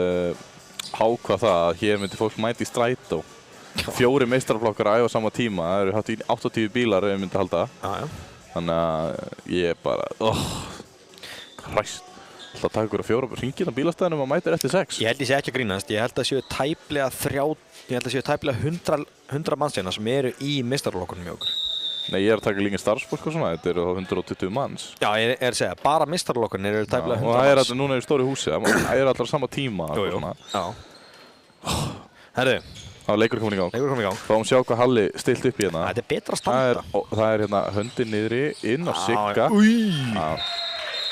ákvað það að hér myndi fólk mæti í strætó. 4 meistaraflokkar að æfa sama tíma. Það eru hátt í 80 bílar ef ég myndi halda. Þannig að ég er bara, Christ. Alltaf að taka ykkur að 4 hringina bílastæðinum og mætir eftir 6. Ég held ég sé ekki að grínast. Ég held að séu tæplega 100 manns hérna sem eru í meistaraflokkunum hjá okkur. Nei, ég er að taka líka starfsfólk og svona. Þetta eru 120 manns. Já, ég er að segja, bara meistaraflokkunum eru tæplega 100 manns. Og það er alltaf núna í stóri húsi. Það er alltaf á sama tíma. Jú. Já. Herru. Það var leikur komin í gang. Fáum sjá hvað Halli stilt upp í hérna. Þetta er betra að standa. Það er hérna höndin niðri, inn á Sigga.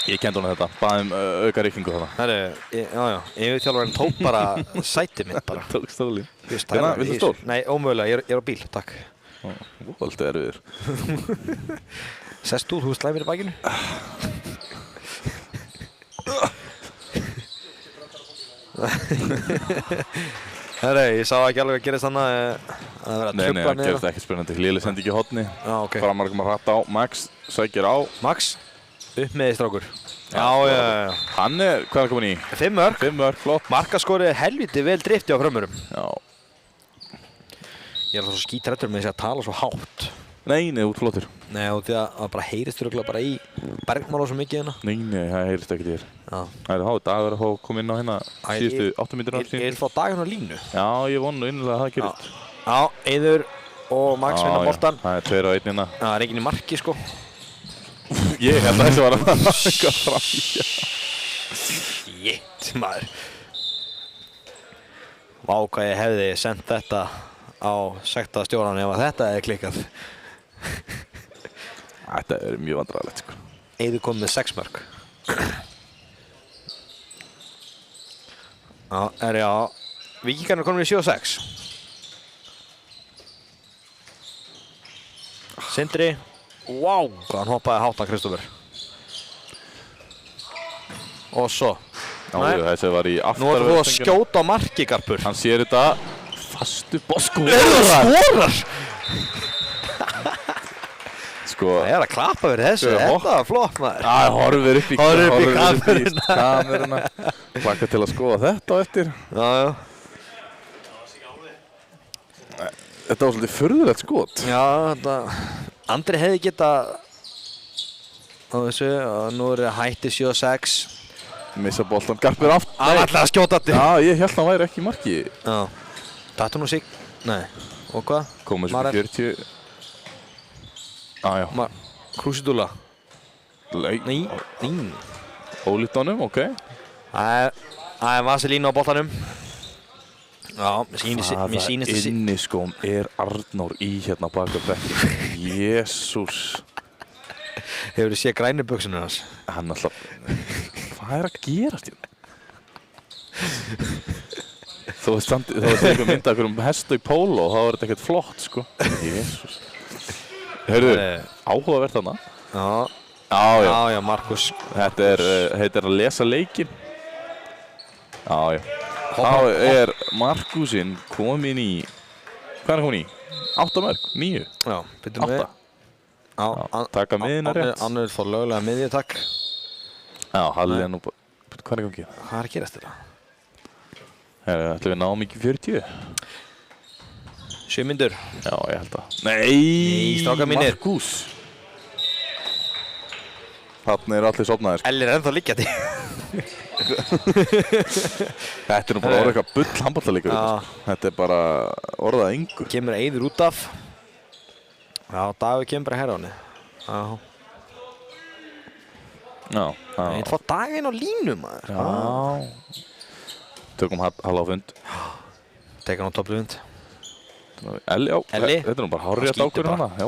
Ég kendi honum þetta, baðum auka rikkingu þarna. Herru, yfirþjálfarinn tók bara sætið mitt bara. Tók stólinn. Hérna, viltu stól? Nei, ómögulega, ég er á bíl, takk. Voltu erfiður. Sest þú slæmir í bakinu? Herru, ég sá ekki alveg að gerist þannig að vera að Nei, trufla það gerist ekki spennandi. Lili sendi ekki hotni. Ok. Framarkum að hratta á. Max sækir á. Max, upp með því strákur. Já. Hann er, hvað er komin í? 5 mörk. 5 mörk, flott. Markaskorið er helviti vel drifti á frömmurum. Já. Ég er alltaf svo skítrættur með þess að tala svo hátt. Nei, þú ert flottur. Nei, og því að bara heyrist þurruglega bara í bergmála svo mikið hérna. Nei, það heyrist ekkert í þér. Já. Það er Dagur að koma inn á hérna síðustu 8 mínútur. Ég vil fá Dagur á línu. Já, ég vonu innilega að það gerist. Já, Eiður og Max vinna boltan. Það er 2 á 1 hérna. Það er enginn í marki, sko. Ég held að þessi var að eitthvað framhjá. Shit, maður. Vá, hvað ég hefði sendt þetta á sektaðastjóran ef að þetta hefði klikkað. Þetta er mjög vandræðilegt, sko. Eiður kom með 6 mörk. Já, Víkingarnir komin í 7-6. Sindri. Vá, hvað hann hoppaði hátt að Kristófer. Og svo. Já, þessi var í aftar. Nú erum við að skjóta á marki, Garpur. Hann sér þetta fastu skorar. Skorar! Sko. Það er að klappa fyrir þessu. Þetta var flott, maður. Það horfir upp í kameruna. Plakka til að skoða þetta á eftir. Já. Þetta var svolítið furðulegt skot. Já, þetta... Andri hefði getað á þessu og nú er hætti 7-6. Missa boltan, Garpur aftur. Hann ætlaði að skjóta þetta. Já, ég held að hann væri ekki í marki. Já. Þetta nú sig. Nei. Og hvað? Komið sem 40. Já. Krúsidúla. Nei. Ólítanum, ok. Það er Vaselín á boltanum. Já, mér sýnist Hvaða inniskóm er Arnór í hérna baka bekki? Jésús. Hefur þið séð grænu buxunum hans? Hann alltaf... Hvað er að gerast hérna? Þó að einhver mynda okkur hestu í póló, þá er þetta ekkert flott, sko. Jésús. Heyrðu, áhugavert þarna. Já, Markus. Þetta heitir að lesa leikinn. Já. Þá er Markusinn komin í... Hvað er hann komin í? 8 mörk? 9? Já, byrjum við. taka miðina rétt. Annur fór lögulega miðjutakk. Já, Halli er nú bara... Hvað er í gangi? Hvað er að gerast þetta? Ætlum við náum ekki 40? 7 mínútur. Já, ég held að. Nei, strákar mínir. Markús. Þarna eru allir sofnaðir. Ellir ennþá liggjandi. Þetta er nú bara orðið eitthvað bull handboltaleikur. Þetta er bara orðið að engu. Kemur Eiður út af. Já, Dagur kemur bara herra á henni. Já. Ég fá Daginn á línu, maður. Já. Tökum Halla á fund. Teka hann á toppluhund. Elli, já. Elli. Þetta er nú bara hárrétt ákvörðun hana. Já.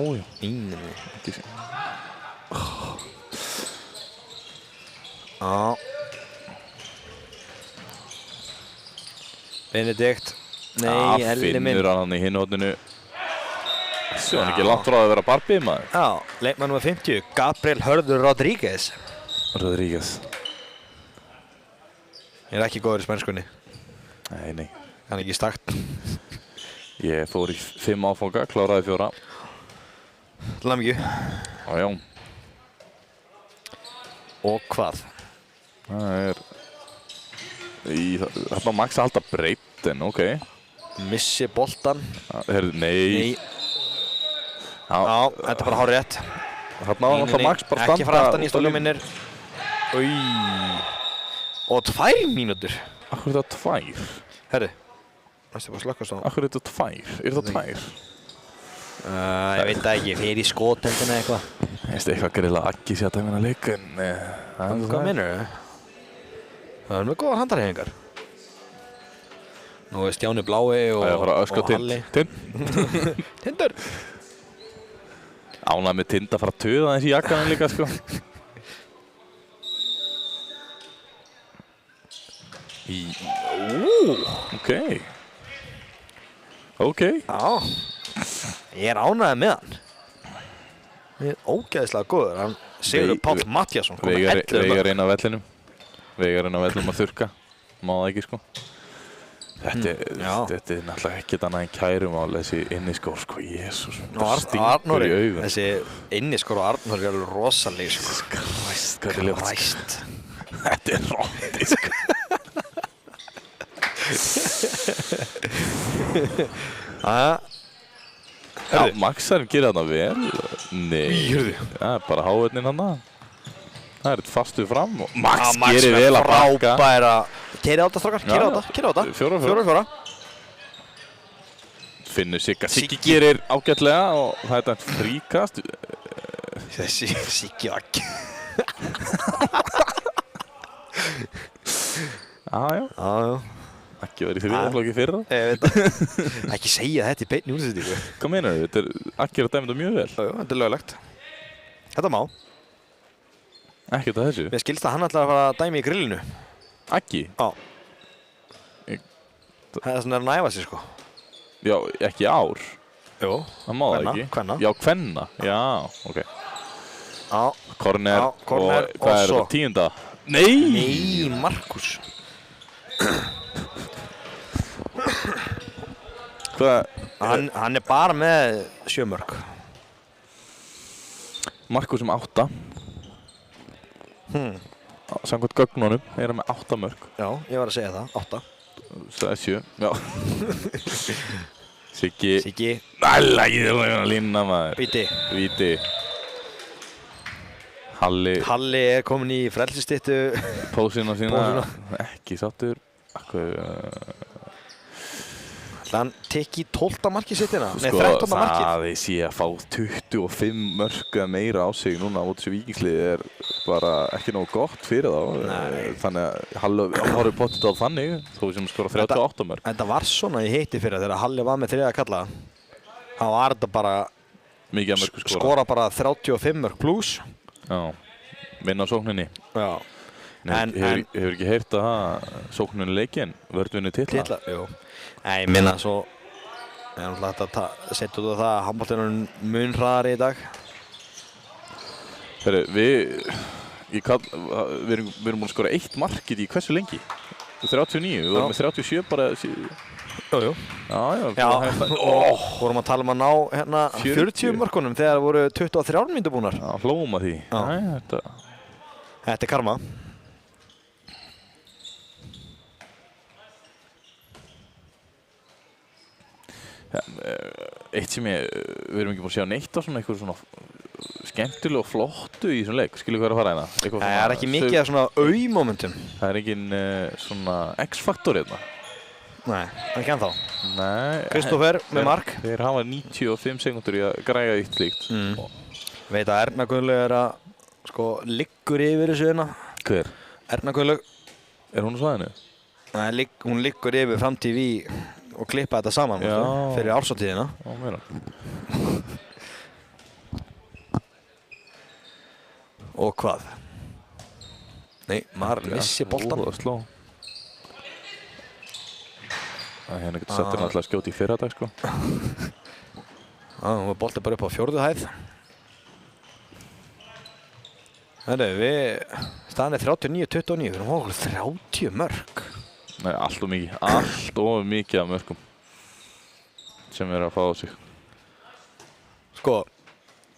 Ekki sé. Benedikt. Nei, Elli minn. Finnur hann í hinhóttinu. Þessi hann ekki langt frá að vera Barbie, maður. Já, leikmann nr. 50, Gabriel Hörður Rodríguez. Rodríguez. Ég er ekki góður í spænskunni. Nei. Hann er ekki stakt. Ég fór í 5 áfanga, kláraði 4. Lamgju. Já. Og hvað? Það er... Þarna Max að halda breytin, ok. Missi boltan. Nei. Já, þetta er bara hár rétt. Þarna var alltaf Max bara standa. Ekki fara aftan í stólum minnir. Og 2 mínútur. Akkur er þetta 2? Herri. Næstu bara slökkast á. Akkur er þetta 2? Er þetta 2? Ég veit það ekki, fyrir í skotendina eitthvað. Ég veist eitthvað grilla Aggi sé að það minna leik, en... Hvað minnur þau? Það er með góða handarhefingar. Nú er Stjáni Blái og Halli. Tindur! Ánægð með Tind að fara að töða þessi jakkanum líka, sko. Ok. Já. Ég er ánægð með hann. Ég er ógeðslega góður. Hann Sigurður Páll Matthíasson. Veigar inn á vellinum. Veigar inn á vellinum að þurrka. Má það ekki, sko. Þetta er náttúrulega ekkert annað en kærumál, þessi inniskór, sko. Jésús, það stingur í augun. Þessi inniskór og Arnór er alveg rosaleg, sko. Kræst. Þetta er rótti, sko. Já, Maxarinn gerir þarna vel. Nei, það er bara hávörnin hann. Það er fastu fram og Max gerir vel að bakka. Keiri á þetta, strákar, keiri á þetta. 4-4. Finnur Sigga. Siggi gerir ágætlega og það er þetta fríkast. Þessi Siggi Aggi. Já. Ekki verið þriðaflokki fyrra. Ég veit það. Ekki segja þetta í beinni útsendingu. Hvað meinar þau? Þetta er Aggi að dæma þetta mjög vel. Já, þetta er löglegt. Þetta má. Ekkert að þessu. Mér skilst að hann ætlar að fara að dæmi í grillinu. Aggi? Já. Það er svona að næfa sig, sko. Já, ekki ár. Jú. Það má það ekki. Kvenna. Já, kvenna. Já, ok. Já. Korner og hvað er þetta? 10. Nei, Markus. Hvað? Hann er bara með 7 mörk. Markus 8. Samkvæmt gögnunum er hann með 8 mörk. Já, ég var að segja það. 8. Það er 7. Já. Siggi. Lægir hann að lína, maður. Víti. Halli er komin í frelsistittu. Pósina sína. Ekki sáttur. Hann tekki 12. marki sittina. Nei, 13. marki. Það sé að fá 25 mörk eða meira á sig núna á móti þessu Víkingslið er bara ekki nógu gott fyrir þá. Þannig að Halli horfði pottet á þannig þó sem skora 38 mörk. Þetta var svona í heiti fyrir þegar Halli var með 3. kalla. Hann var þetta bara mikið að mörku skora bara 35 mörk pluss. Já, vinna á sókninni. Já. Hefur ekki heyrt að það sókninni leikinn vörðvinni titla? Jú. Nei, ég minna svo ég er náttúrulega hægt að setja út á það að handboltinn er mun hraðari í dag. Herri, við erum búin að skora 1 markið í hversu lengi? 39, við vorum með 37 bara Jú. Já, og vorum að tala um að ná hérna 40 mörkunum þegar það voru 23 mínútur búnar. Já, hlóum að því. Já. Þetta er karma. Ja, eitt sem við erum ekki búin að sjá neitt á svona eitthvað svona skemmtilega og flottu í svona leik. Skilur hvað er að fara hérna? Það er ekki mikið af svona au-momentum. Það er engin svona X-faktor hérna. Nei, ekki ennþá. Nei. Kristoffer með mark. Þeir hafa 95 sekúndur í að græja eitt slíkt. Veit að Erna Guðlaug er að sko liggur yfir þessu hérna. Hver? Erna Guðlaug. Er hún á svæðinu? Nei, hún liggur yfir Framtíð og klippa þetta saman fyrir árshátíðina. Já, meina. Og hvað? Nei, maður missi boltan. Sló. Það hérna getur sett hérna alltaf að skjóta í fyrradag, sko. Hún var boltið bara upp á 4. hæð. Herru, staðan er 39-29, við erum okkur 30 mörk. Nei, allt of mikið af mörkum sem er að fá á sig. Sko,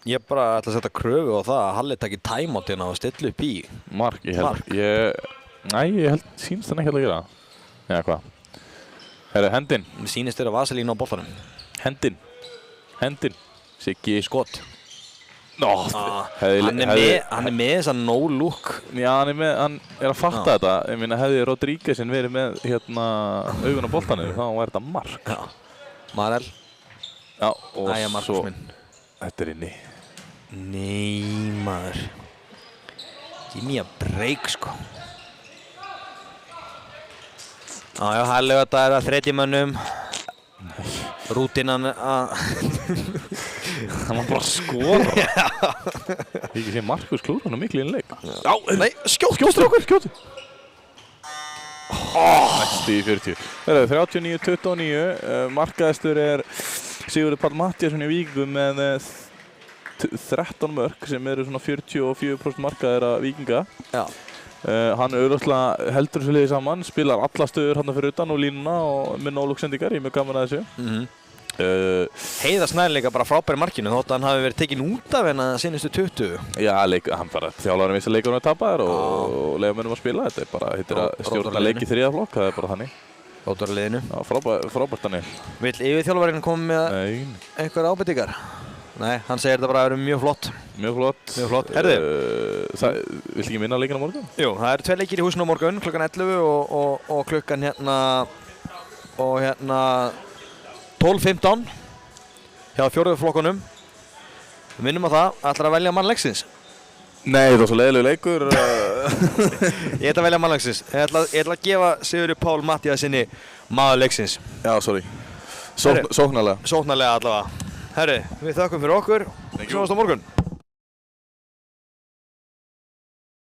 ég bara ætla að setja kröfu á það að Halli taki timeoutina og stilla upp í Mark, ég held sýnst hann ekki að gera það. Eða hvað? Herru, hendinn. Mér sýnist þér að vaselín á boltanum. Hendinn. Siggi. Skot. Hann er með þessa no look. Já, hann er að fatta þetta. Ég meina, hefði Rodríguezinn verið með hérna augun á boltanum, þá var þetta mark. Já. Marel. Já, og svo þetta er inni. Nei, maður. Give me a break, sko. Já, hæglega þetta er að 30 mönnum. Rútínan að... Hann var bara að skora. Ekki sé Markus klúður hann miklu í einn leik. Já, nei, skjóttu. Næsti í 40. Það er 39-29. Markaðistur er Sigurður Páll Matthíasson í Víkingum með 13 mörk sem eru svona 44% markaðir að Víkinga. Já. Hann auðvitað heldur þessu liði saman, spilar alla stöður hann fyrir utan og línuna og með nólúksendingar, ég er mjög gaman að þessu. Heiðar Snær líka bara frábær í markinu þótt að hann hafi verið tekinn út af hennar sínustu 20. Já, hann bara þjálfarinn vissi að leikurinn er tapaður og leiða mönnum að spila. Þetta er bara, hittir að stjórna leik í 3. flokk, það er bara þannig. Rótarliðinu. Já, frábært þannig. Vill yfirþjálfarinn koma með einhverjar ábendingar? Nei, hann segir þetta bara að vera mjög flott. Mjög flott. Herðu. Viltu ekki minna leikina á morgun? Jú, það eru 2 leikir í húsinu á morgun, klukkan 11 og klukkan hérna 12:15 hjá 4. flokkunum. Við minnum á það, ætlar að velja mann leiksins. Nei, það var svo leiðilegu leikur. Ég ætla að velja mann leiksins. Ég ætla að gefa Sigurði Pál Matthíasinni maður leiksins. Já, sorry. Sóknarlega allavega. Herri, við þakkum fyrir okkur. Sjáumst á morgun.